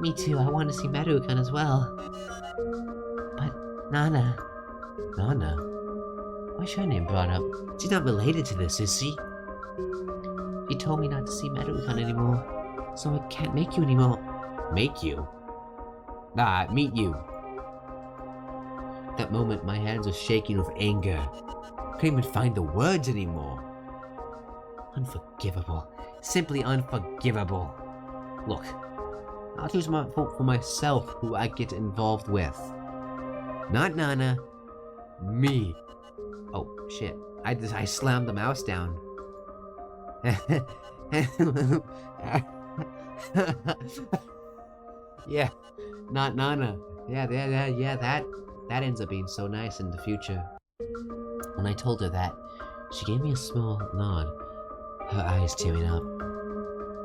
Me too, I want to see Maru-kun as well. But Nana... Nana? Why's her name brought up? She's not related to this, is she? She told me not to see Maru-kun anymore, so I can't make you anymore. Make you? Nah, meet you. At that moment, my hands were shaking with anger. I couldn't even find the words anymore. Unforgivable. Simply unforgivable. Look, I'll choose for myself who I get involved with. Not Nana. Me. Oh, shit. I slammed the mouse down. Yeah, not Nana. Yeah, that ends up being so nice in the future. When I told her that, she gave me a small nod, her eyes tearing up.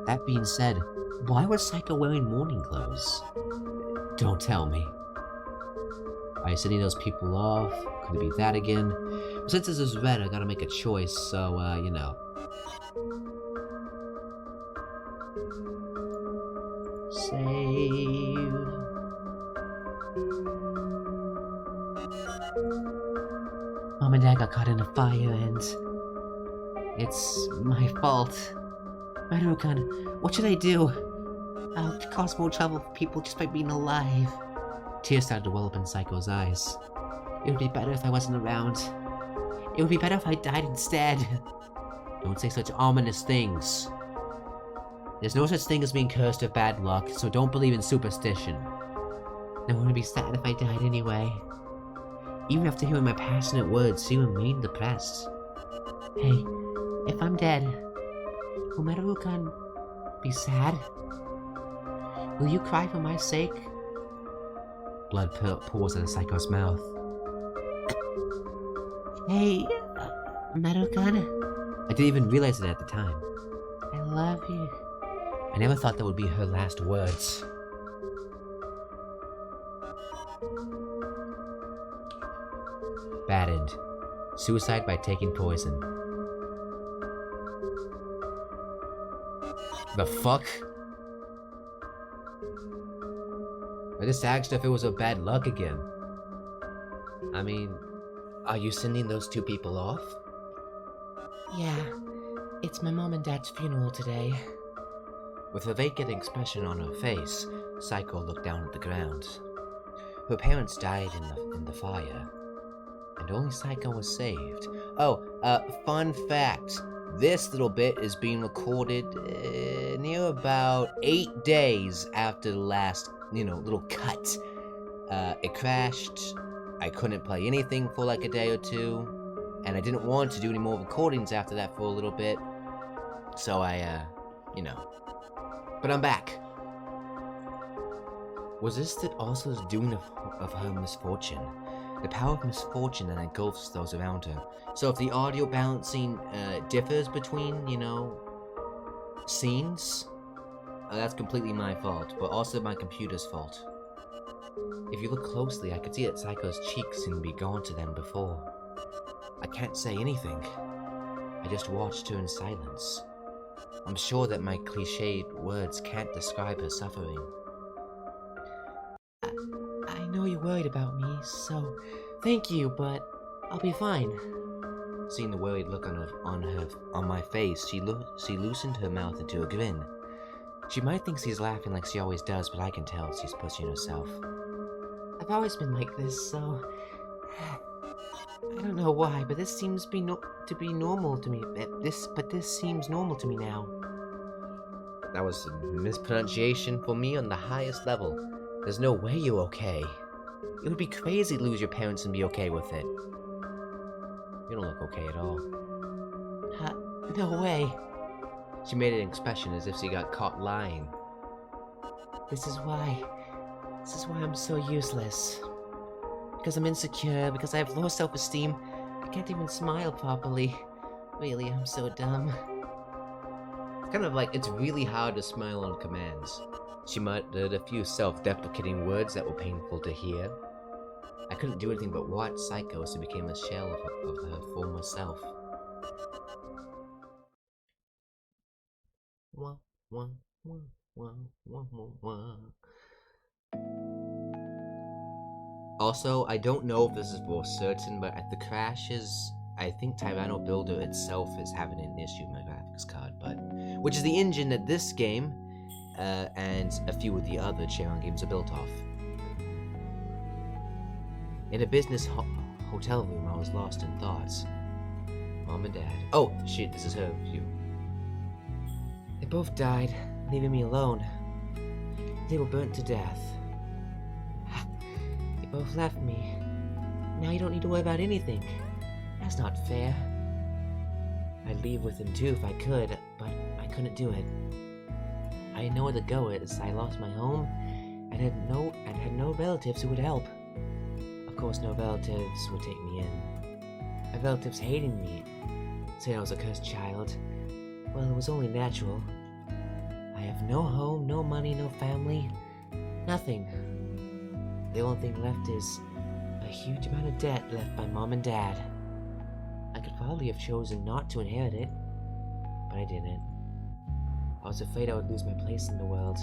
That being said, why was Psycho wearing mourning clothes? Don't tell me. Are you sending those people off? Could it be that again? Since this is red, I gotta make a choice, so, you know. Save. Mom and Dad got caught in a fire and... it's my fault. Maru-kun, what should I do? I'll cause more trouble for people just by being alive. Tears started to well up in Psycho's eyes. It would be better if I wasn't around. It would be better if I died instead. Don't say such ominous things. There's no such thing as being cursed with bad luck, so don't believe in superstition. No one would be sad if I died anyway. Even after hearing my passionate words, she remained depressed. Hey, if I'm dead, will Maru-kun be sad? Will you cry for my sake? Blood pours out of Psycho's mouth. Hey, Maru-kun? I didn't even realize it at the time. I love you. I never thought that would be her last words. Bad end. Suicide by taking poison. The fuck? I just asked if it was a bad luck again. I mean, are you sending those two people off? Yeah, it's my mom and dad's funeral today. With a vacant expression on her face, Psycho looked down at the ground. Her parents died in the fire, and only Psycho was saved. Oh, fun fact. This little bit is being recorded near about 8 days after the last, little cut. It crashed. I couldn't play anything for like a day or two, and I didn't want to do any more recordings after that for a little bit. So I, you know. But I'm back. Was this also the doing of her misfortune? The power of misfortune that engulfs those around her. So if the audio balancing differs between, you know, scenes, that's completely my fault, but also my computer's fault. If you look closely, I could see that Psycho's cheeks seem to be gone to them before. I can't say anything. I just watched her in silence. I'm sure that my cliched words can't describe her suffering. I know you're worried about me, so thank you, but I'll be fine. Seeing the worried look on my face, she loosened her mouth into a grin. She might think she's laughing like she always does, but I can tell she's pushing herself. I've always been like this, so I don't know why, but this seems to be normal to me. This seems normal to me now. That was a mispronunciation for me on the highest level. There's no way you're okay. It would be crazy to lose your parents and be okay with it. You don't look okay at all. No way. She made an expression as if she got caught lying. This is why I'm so useless. Because I'm insecure, because I have low self-esteem. I can't even smile properly. Really, I'm so dumb. It's kind of like it's really hard to smile on commands. She muttered a few self-deprecating words that were painful to hear. I couldn't do anything but watch Psycho as she became a shell of her former self. Wah, wah, wah, wah, wah, wah, wah. Also, I don't know if this is for certain, but at the crashes, I think Tyranno Builder itself is having an issue with my graphics card, which is the engine that this game and a few of the other Charon games are built off. In a business hotel room, I was lost in thoughts. Mom and Dad. Oh, shit, this is her view. They both died, leaving me alone. They were burnt to death. They both left me. Now you don't need to worry about anything. That's not fair. I'd leave with them too if I could, but I couldn't do it. I had nowhere to go as I lost my home and had no relatives who would help. Of course, no relatives would take me in. My relatives hated me, saying I was a cursed child. Well, it was only natural. I have no home, no money, no family, nothing. The only thing left is a huge amount of debt left by Mom and Dad. I could probably have chosen not to inherit it, but I didn't. I was afraid I would lose my place in the world.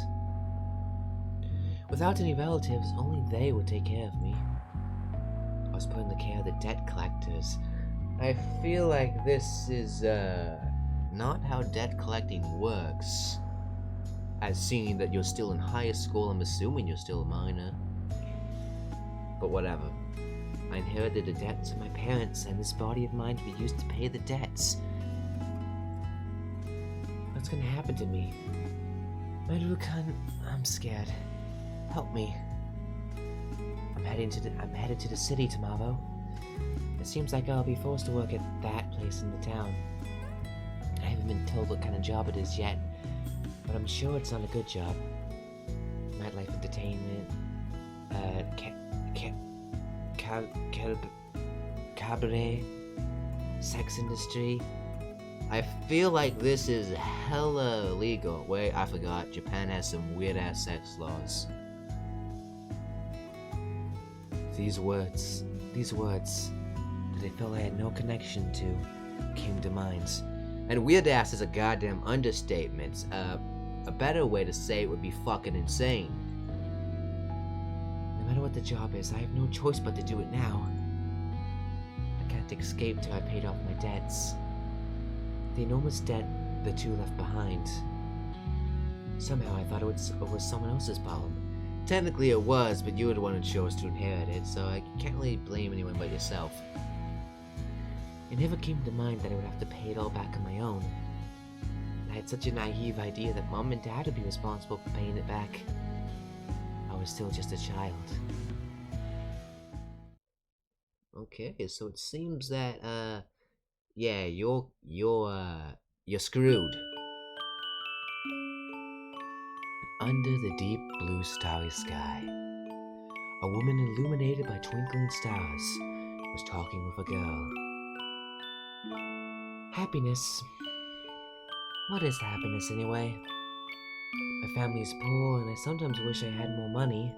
Without any relatives, only they would take care of me. I was put in the care of the debt collectors. I feel like this is, not how debt collecting works. As seeing that you're still in high school, I'm assuming you're still a minor. But whatever. I inherited the debts of my parents and this body of mine to be used to pay the debts. What's gonna happen to me? Madrukan, I'm scared. Help me. I'm headed to the city tomorrow. It seems like I'll be forced to work at that place in the town. I haven't been told what kind of job it is yet, but I'm sure it's not a good job. Nightlife entertainment, cabaret, sex industry. I feel like this is hella illegal. Wait, I forgot. Japan has some weird ass sex laws. These words that I felt I had no connection to came to mind. And weird ass is a goddamn understatement. A better way to say it would be fucking insane. No matter what the job is, I have no choice but to do it now. I can't escape till I paid off my debts. The enormous debt the two left behind. Somehow I thought it was someone else's problem. Technically it was, but you were the one who chose to inherit it, so I can't really blame anyone but yourself. It never came to mind that I would have to pay it all back on my own. I had such a naive idea that Mom and Dad would be responsible for paying it back. I was still just a child. Okay, so it seems that yeah, you're screwed. Under the deep blue starry sky, a woman illuminated by twinkling stars was talking with a girl. Happiness. What is happiness anyway? My family is poor and I sometimes wish I had more money.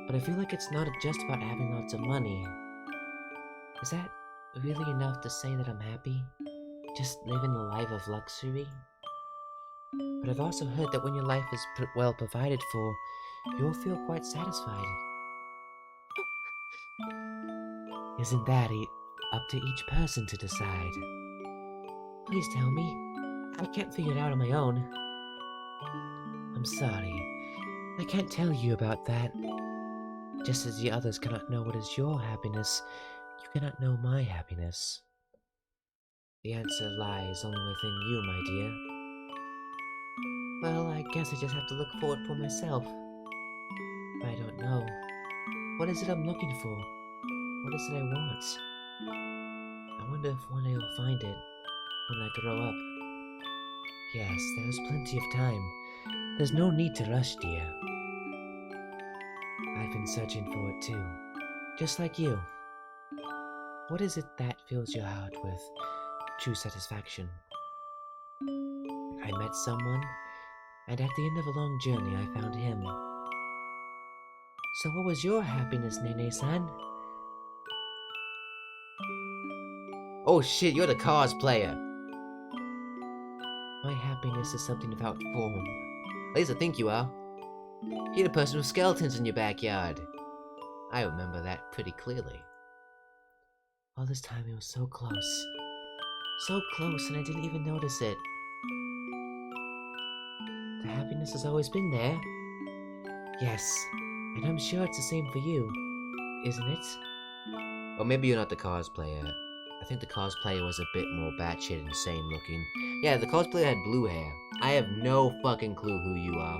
But I feel like it's not just about having lots of money. Is that really enough to say that I'm happy? Just living a life of luxury? But I've also heard that when your life is well provided for, you'll feel quite satisfied. Isn't that up to each person to decide? Please tell me. I can't figure it out on my own. I'm sorry. I can't tell you about that. Just as the others cannot know what is your happiness, you cannot know my happiness. The answer lies only within you, my dear. Well, I guess I just have to look for it for myself. But I don't know. What is it I'm looking for? What is it I want? I wonder if one day I'll find it when I grow up. Yes, there's plenty of time. There's no need to rush, dear. I've been searching for it too, just like you. What is it that fills your heart with true satisfaction? I met someone, and at the end of a long journey I found him. So what was your happiness, Nene-san? Oh shit, you're the cosplayer. My happiness is something without form. At least I think you are. You're the person with skeletons in your backyard. I remember that pretty clearly. All this time it was so close. So close and I didn't even notice it. The happiness has always been there. Yes, and I'm sure it's the same for you, isn't it? Or maybe you're not the cosplayer. I think the cosplayer was a bit more batshit insane looking. Yeah, the cosplayer had blue hair. I have no fucking clue who you are.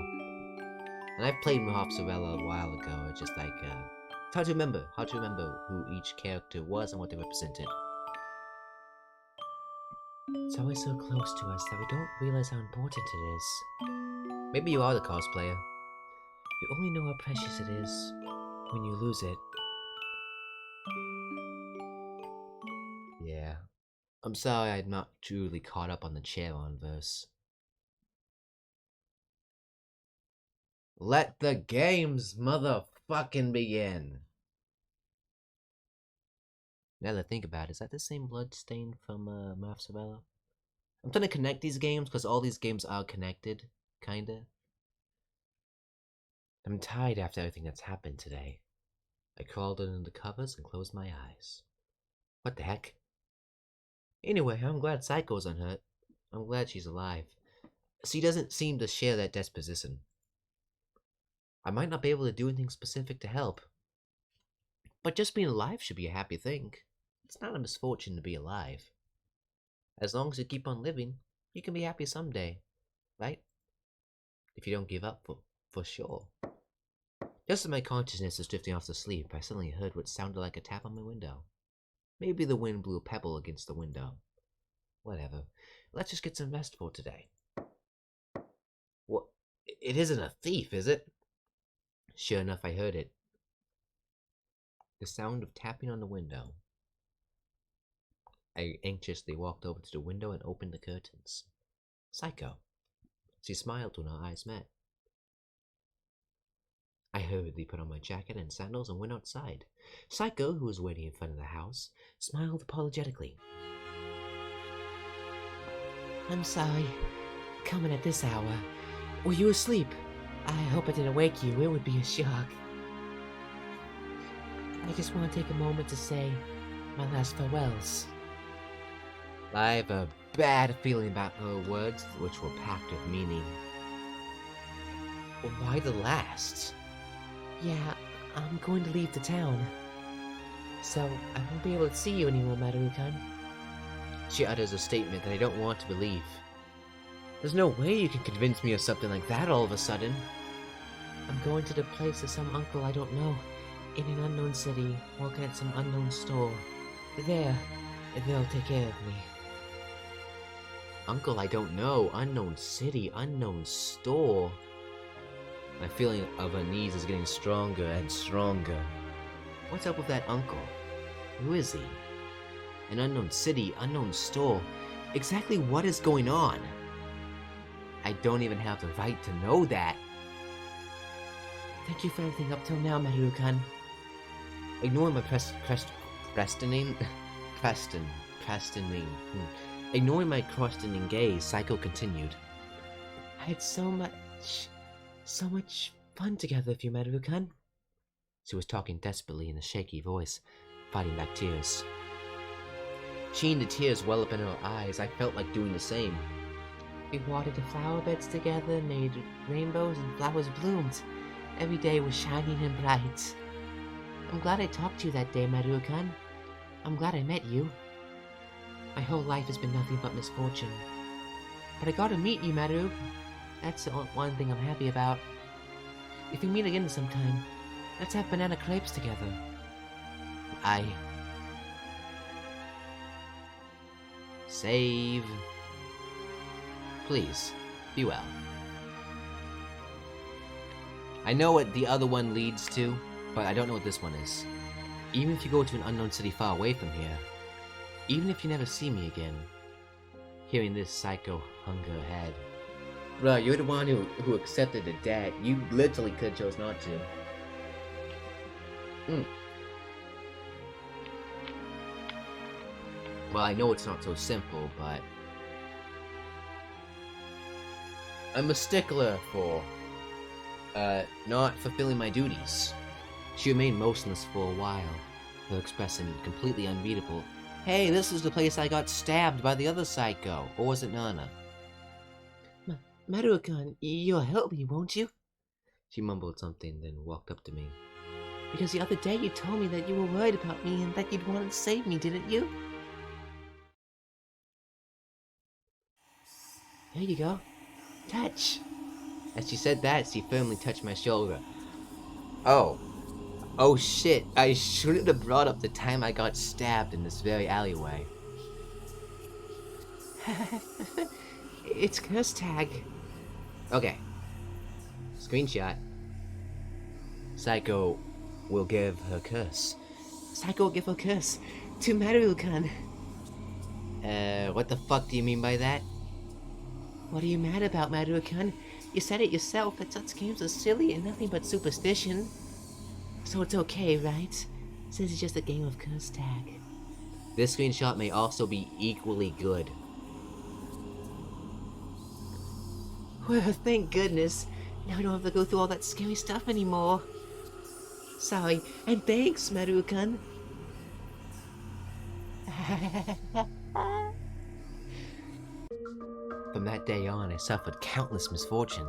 And I've played Mahopsarella a while ago. It's just like, it's hard to remember who each character was and what they represented. It's always so close to us that we don't realize how important it is. Maybe you are the cosplayer. You only know how precious it is when you lose it. Yeah. I'm sorry I'm not truly caught up on the Charon verse. Let the games motherfucking begin! Now that I think about it, is that the same bloodstain from Mahopsarella? I'm trying to connect these games because all these games are connected, kinda. I'm tired after everything that's happened today. I crawled under the covers and closed my eyes. What the heck? Anyway, I'm glad Psycho's unhurt. I'm glad she's alive. She doesn't seem to share that disposition. I might not be able to do anything specific to help, but just being alive should be a happy thing. It's not a misfortune to be alive. As long as you keep on living, you can be happy someday, right? If you don't give up, for sure. Just as my consciousness is drifting off to sleep, I suddenly heard what sounded like a tap on my window. Maybe the wind blew a pebble against the window. Whatever. Let's just get some rest for today. What? It isn't a thief, is it? Sure enough, I heard it. The sound of tapping on the window. I anxiously walked over to the window and opened the curtains. Psycho. She smiled when our eyes met. I hurriedly put on my jacket and sandals and went outside. Psycho, who was waiting in front of the house, smiled apologetically. I'm sorry. Coming at this hour. Were you asleep? I hope I didn't wake you. It would be a shock. I just want to take a moment to say my last farewells. I have a bad feeling about her words, which were packed with meaning. Why the last? Yeah, I'm going to leave the town. So, I won't be able to see you anymore, Marukan. She utters a statement that I don't want to believe. There's no way you can convince me of something like that all of a sudden. I'm going to the place of some uncle I don't know. in an unknown city, working at some unknown store. There, they'll take care of me. Uncle, I don't know. Unknown city, unknown store. My feeling of unease is getting stronger and stronger. What's up with that uncle? Who is he? An unknown city, unknown store. Exactly what is going on? I don't even have the right to know that. Thank you for everything up till now, Maru-kun. Ignoring my Ignoring my questioning gaze, Psycho continued. I had so much fun together with you, Maru-kun. She was talking desperately in a shaky voice, fighting back tears. Seeing the tears well up in her eyes, I felt like doing the same. We watered the flower beds together, made rainbows and flowers bloomed. Every day was shining and bright. I'm glad I talked to you that day, Maru-kun. I'm glad I met you. My whole life has been nothing but misfortune. But I got to meet you, Maru. That's the one thing I'm happy about. If we meet again sometime, let's have banana crepes together. Save. Please, be well. I know what the other one leads to, but I don't know what this one is. Even if you go to an unknown city far away from here, even if you never see me again, hearing this, Psycho hung her head. Bruh, you're the one who accepted the debt. You literally could chose not to. Well, I know it's not so simple, but I'm a stickler for not fulfilling my duties. She remained motionless for a while, her expression completely unreadable. Hey, this is the place I got stabbed by the other Psycho, or was it Nana? Maru-kun, you'll help me, won't you? She mumbled something, then walked up to me. Because the other day you told me that you were worried about me and that you'd want to save me, didn't you? There you go. Touch! As she said that, she firmly touched my shoulder. Oh shit, I shouldn't have brought up the time I got stabbed in this very alleyway. It's curse tag. Okay. Screenshot. Psycho will give her curse. Psycho will give her curse to Maru-kun. What the fuck do you mean by that? What are you mad about, Maru-kun? You said it yourself that such games are silly and nothing but superstition. So it's okay, right? Since it's just a game of curse tag. This screenshot may also be equally good. Well, thank goodness. Now we don't have to go through all that scary stuff anymore. Sorry, and thanks, Maru-kun. From that day on, I suffered countless misfortune.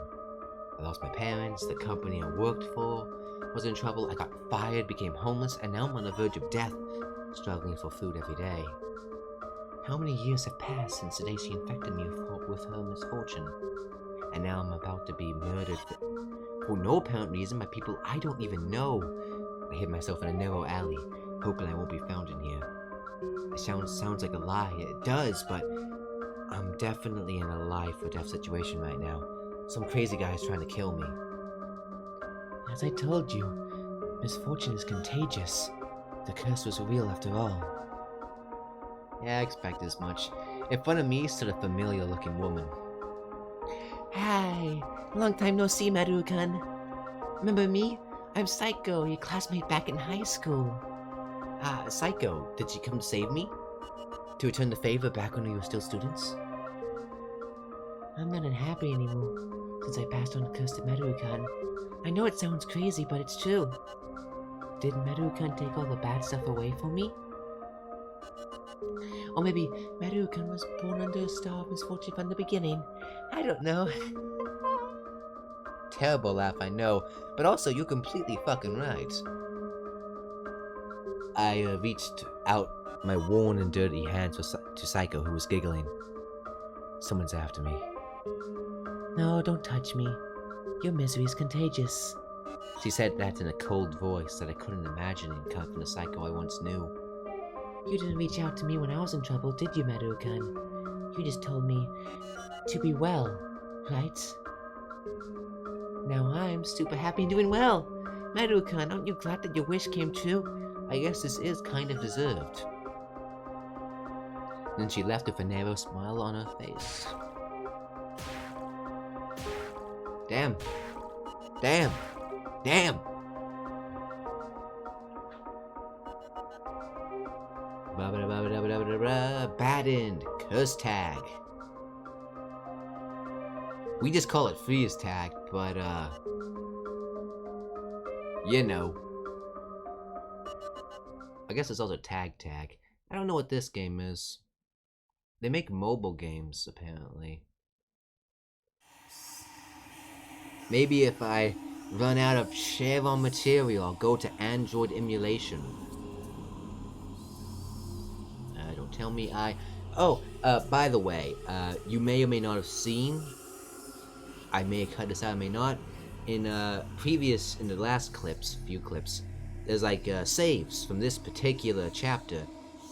I lost my parents, the company I worked for was in trouble, I got fired, became homeless, and now I'm on the verge of death, struggling for food every day. How many years have passed since the day she infected me with her misfortune? And now I'm about to be murdered for no apparent reason by people I don't even know. I hid myself in a narrow alley, hoping I won't be found in here. It sounds like a lie, it does, but I'm definitely in a life or death situation right now. Some crazy guy is trying to kill me. As I told you, misfortune is contagious. The curse was real after all. Yeah, I expected as much. In front of me stood a familiar-looking woman. Hi, long time no see, Maru-kun. Remember me? I'm Psycho, your classmate back in high school. Psycho, did she come to save me? To return the favor back when we were still students? I'm not unhappy anymore, since I passed on the curse to Maru-kun. I know it sounds crazy, but it's true. Did Maru-kun take all the bad stuff away from me? Or maybe Maru-kun was born under a star of misfortune from the beginning. I don't know. Terrible laugh, I know, but also you're completely fucking right. I reached out my worn and dirty hands to Psycho, who was giggling. Someone's after me. No, don't touch me. Your misery is contagious. She said that in a cold voice that I couldn't imagine coming from the Psycho I once knew. You didn't reach out to me when I was in trouble, did you, Maru-kun? You just told me to be well, right? Now I'm super happy and doing well. Maru-kun, aren't you glad that your wish came true? I guess this is kind of deserved. Then she left with a narrow smile on her face. Damn. Damn. Damn! Bad end. Curse tag. We just call it freeze tag, but you know. I guess it's also tag. I don't know what this game is. They make mobile games, apparently. Maybe if I run out of Chevron material, I'll go to Android emulation. Don't tell me I... Oh, by the way, you may or may not have seen, I may have cut this out, I may not, in the last few clips, there's like saves from this particular chapter.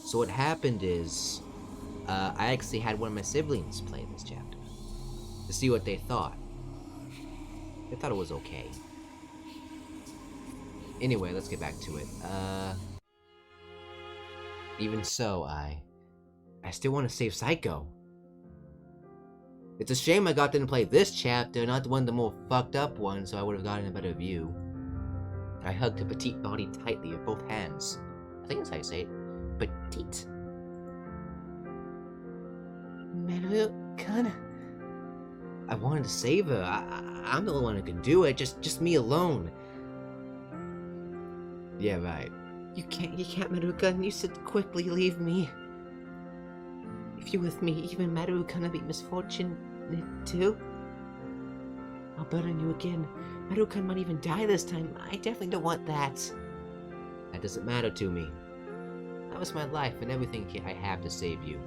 So what happened is, I actually had one of my siblings play this chapter to see what they thought. They thought it was okay. Anyway, let's get back to it. Even so, I still want to save Psycho. It's a shame I didn't play this chapter, not the one of the more fucked up ones, so I would have gotten a better view. I hugged her petite body tightly with both hands. I think that's how you say it. Petite. Maru-kun? I wanted to save her. I'm the only one who can do it. Just me alone. Yeah, right. You can't, Maru-kun. You should quickly leave me. If you're with me, even Maru-kun will be misfortunate too. I'll burden you again. Maru-kun might even die this time. I definitely don't want that. That doesn't matter to me. That was my life and everything I have to save you.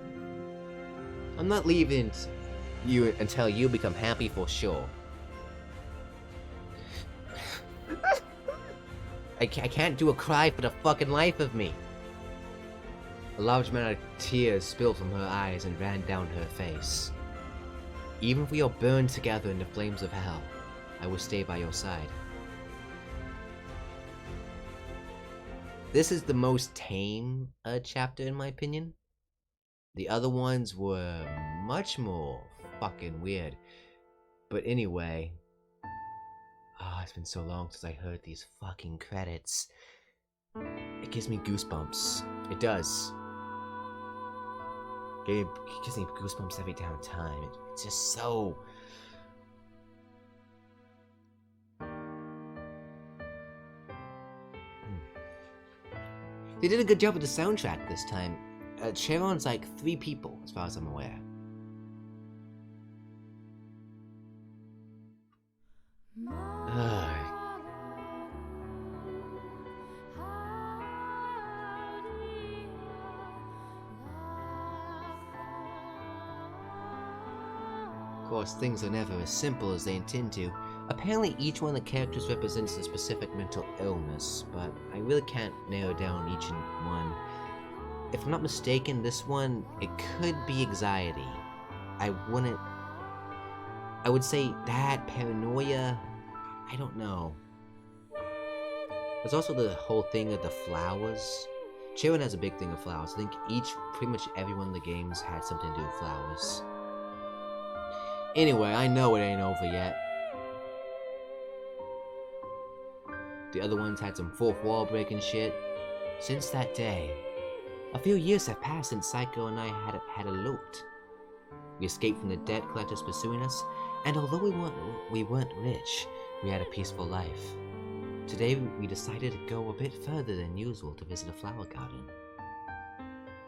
I'm not leaving you until you become happy for sure. I can't do a cry for the fucking life of me. A large amount of tears spilled from her eyes and ran down her face. Even if we are burned together in the flames of hell, I will stay by your side. This is the most tame chapter in my opinion. The other ones were much more fucking weird. But anyway, it's been so long since I heard these fucking credits. It gives me goosebumps. It does. It gives me goosebumps every damn time. It's just so... They did a good job with the soundtrack this time. Sharon's like 3 people, as far as I'm aware. Of course, things are never as simple as they intend to. Apparently, each one of the characters represents a specific mental illness, but I really can't narrow down each one. If I'm not mistaken, this one, it could be anxiety. I would say that, paranoia, I don't know. There's also the whole thing of the flowers. Chiron has a big thing of flowers. I think pretty much every one of the games had something to do with flowers. Anyway, I know it ain't over yet. The other ones had some fourth wall breaking shit. Since that day, a few years have passed since Psycho and I had eloped. We escaped from the debt collectors pursuing us, and although we weren't rich, we had a peaceful life. Today we decided to go a bit further than usual to visit a flower garden.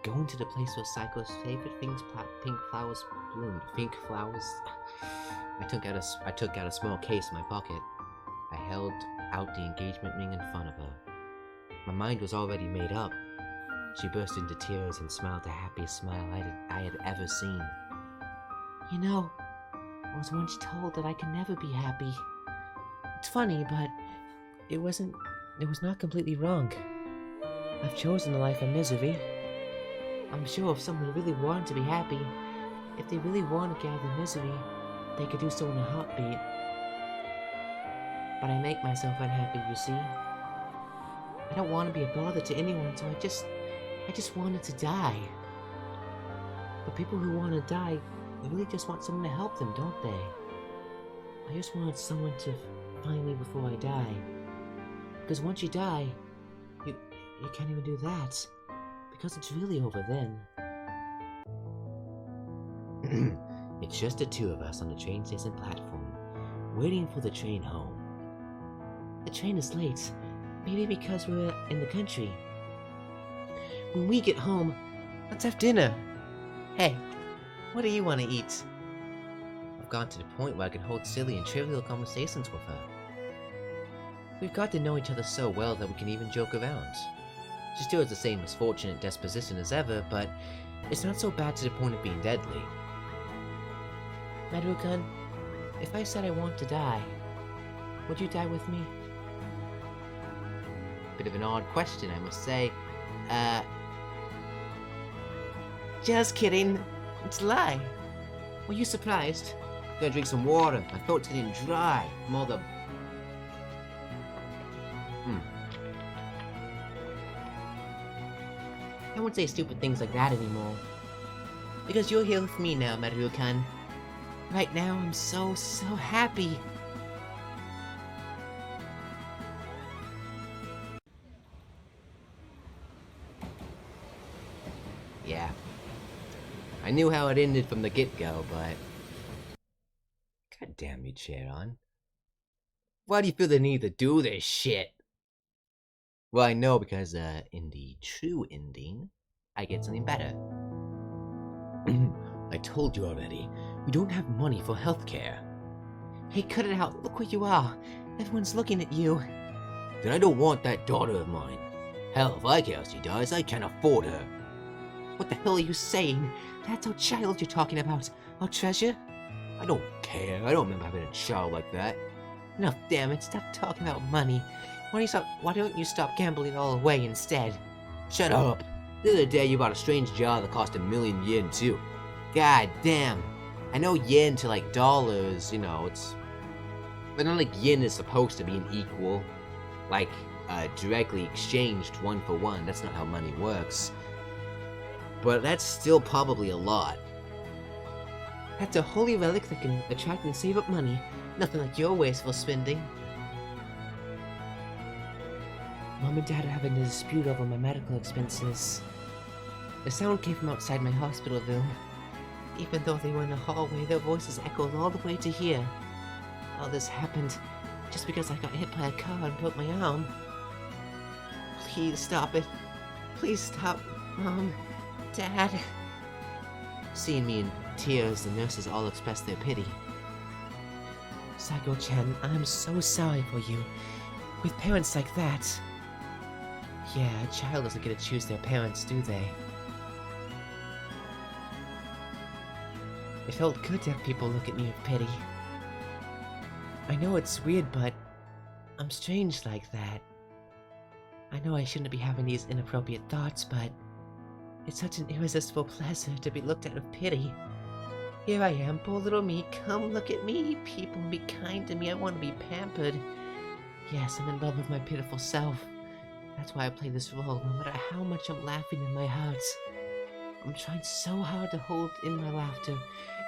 Going to the place where Psycho's favorite pink flowers bloomed. Pink flowers? I took out a small case in my pocket. I held out the engagement ring in front of her. My mind was already made up. She burst into tears and smiled the happiest smile I had ever seen. You know, I was once told that I can never be happy. It's funny, but it was not completely wrong. I've chosen a life of misery. I'm sure if someone really wanted to be happy, if they really wanted to get out of the misery, they could do so in a heartbeat. But I make myself unhappy, you see. I don't want to be a bother to anyone, so I just wanted to die. But people who want to die, they really just want someone to help them, don't they? I just wanted someone to find me before I die. Because once you die, you can't even do that. Because it's really over then. It's just the two of us on the train station platform, waiting for the train home. The train is late, maybe because we're in the country. When we get home, let's have dinner. Hey, what do you want to eat? I've gotten to the point where I can hold silly and trivial conversations with her. We've got to know each other so well that we can even joke around. She still has the same misfortunate disposition as ever, but it's not so bad to the point of being deadly. Maru-kun, if I said I want to die, would you die with me? Bit of an odd question, I must say. Just kidding. It's a lie. Were you surprised? Gotta drink some water. My throat's getting dry from all the... I won't say stupid things like that anymore. Because you're here with me now, Maru-kun. Right now, I'm so happy. Yeah. I knew how it ended from the get-go, but... God damn you, Charon. Why do you feel the need to do this shit? Well, I know because, in the true ending, I get something better. I told you already, we don't have money for healthcare. Hey, cut it out. Look where you are. Everyone's looking at you. Then I don't want that daughter of mine. Hell, if I care how she dies, I can't afford her. What the hell are you saying? That's our child you're talking about. Our treasure? I don't care. I don't remember having a child like that. No, damn it. Stop talking about money. Why don't you stop gambling it all away instead? Shut up. The other day you bought a strange jar that cost 1,000,000 yen too. God damn. I know yen to like dollars, you know, it's... But not like yen is supposed to be an equal. Like, directly exchanged one for one. That's not how money works. But that's still probably a lot. That's a holy relic that can attract and save up money. Nothing like your wasteful spending. Mom and Dad are having a dispute over my medical expenses. The sound came from outside my hospital room. Even though they were in the hallway, their voices echoed all the way to here. All this happened just because I got hit by a car and broke my arm. Please stop it. Please stop, Mom, Dad. Seeing me in tears, the nurses all expressed their pity. Sago-chan, I'm so sorry for you. With parents like that... Yeah, a child doesn't get to choose their parents, do they? It felt good to have people look at me with pity. I know it's weird, but I'm strange like that. I know I shouldn't be having these inappropriate thoughts, but it's such an irresistible pleasure to be looked at with pity. Here I am, poor little me. Come look at me. People be kind to me. I want to be pampered. Yes, I'm in love with my pitiful self. That's why I play this role, no matter how much I'm laughing in my heart. I'm trying so hard to hold in my laughter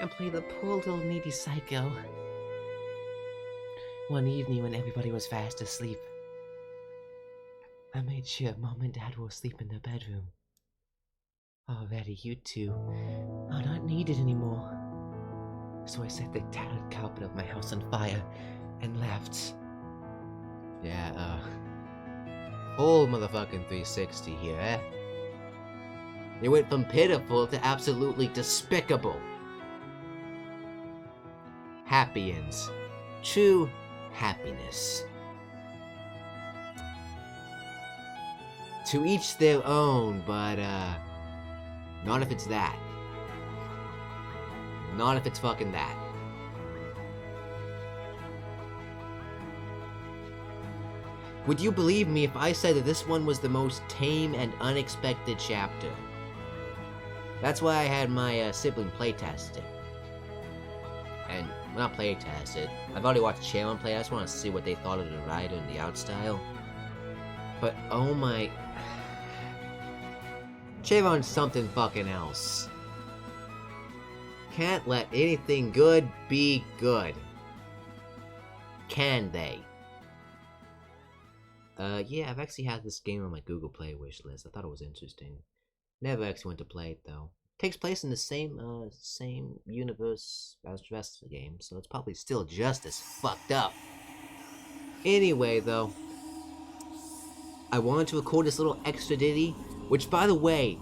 and play the poor little needy psycho. One evening when everybody was fast asleep, I made sure Mom and Dad were asleep in their bedroom. Already, you two are not needed anymore. So I set the tattered carpet of my house on fire and left. Yeah, full motherfucking 360 here, eh? It went from pitiful to absolutely despicable. Happy ends. True happiness. To each their own, but, not if it's that. Not if it's fucking that. Would you believe me if I said that this one was the most tame and unexpected chapter? That's why I had my sibling playtest it. And, well, not playtest it. I've already watched Sharon play, I just want to see what they thought of the rider and the art style. But, oh my... Sharon's something fucking else. Can't let anything good be good. Can they? Yeah, I've actually had this game on my Google Play wish list. I thought it was interesting. Never actually went to play it though. Takes place in the same universe as the rest of the game, so it's probably still just as fucked up. Anyway, though, I wanted to record this little extra ditty, which, by the way,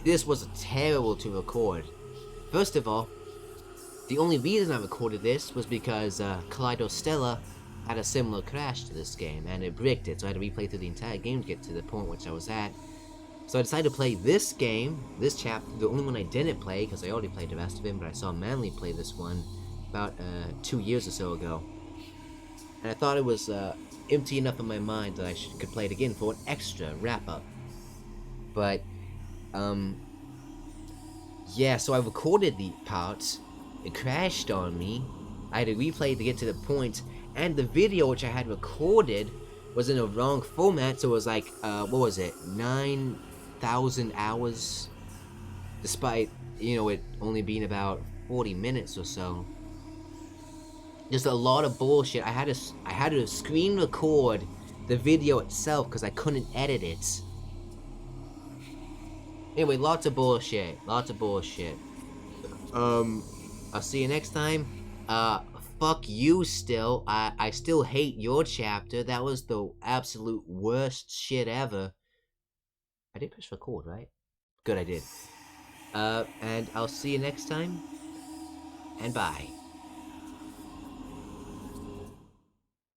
this was terrible to record. First of all, the only reason I recorded this was because Kaleido Stella had a similar crash to this game, and it bricked it, so I had to replay through the entire game to get to the point which I was at. So I decided to play this game, this chapter, the only one I didn't play, because I already played the rest of it, but I saw Manly play this one about 2 years or so ago. And I thought it was empty enough in my mind that I could play it again for an extra wrap-up. But, yeah, so I recorded the parts, it crashed on me, I had to replay to get to the point, and the video which I had recorded was in a wrong format, so it was like, what was it, 9,000 hours, despite, you know, it only being about 40 minutes or so. Just a lot of bullshit. I had to screen record the video itself because I couldn't edit it. Anyway, lots of bullshit. Lots of bullshit. I'll see you next time. Fuck you still. I still hate your chapter. That was the absolute worst shit ever. I did press record, right? Good, I did. And I'll see you next time. And bye.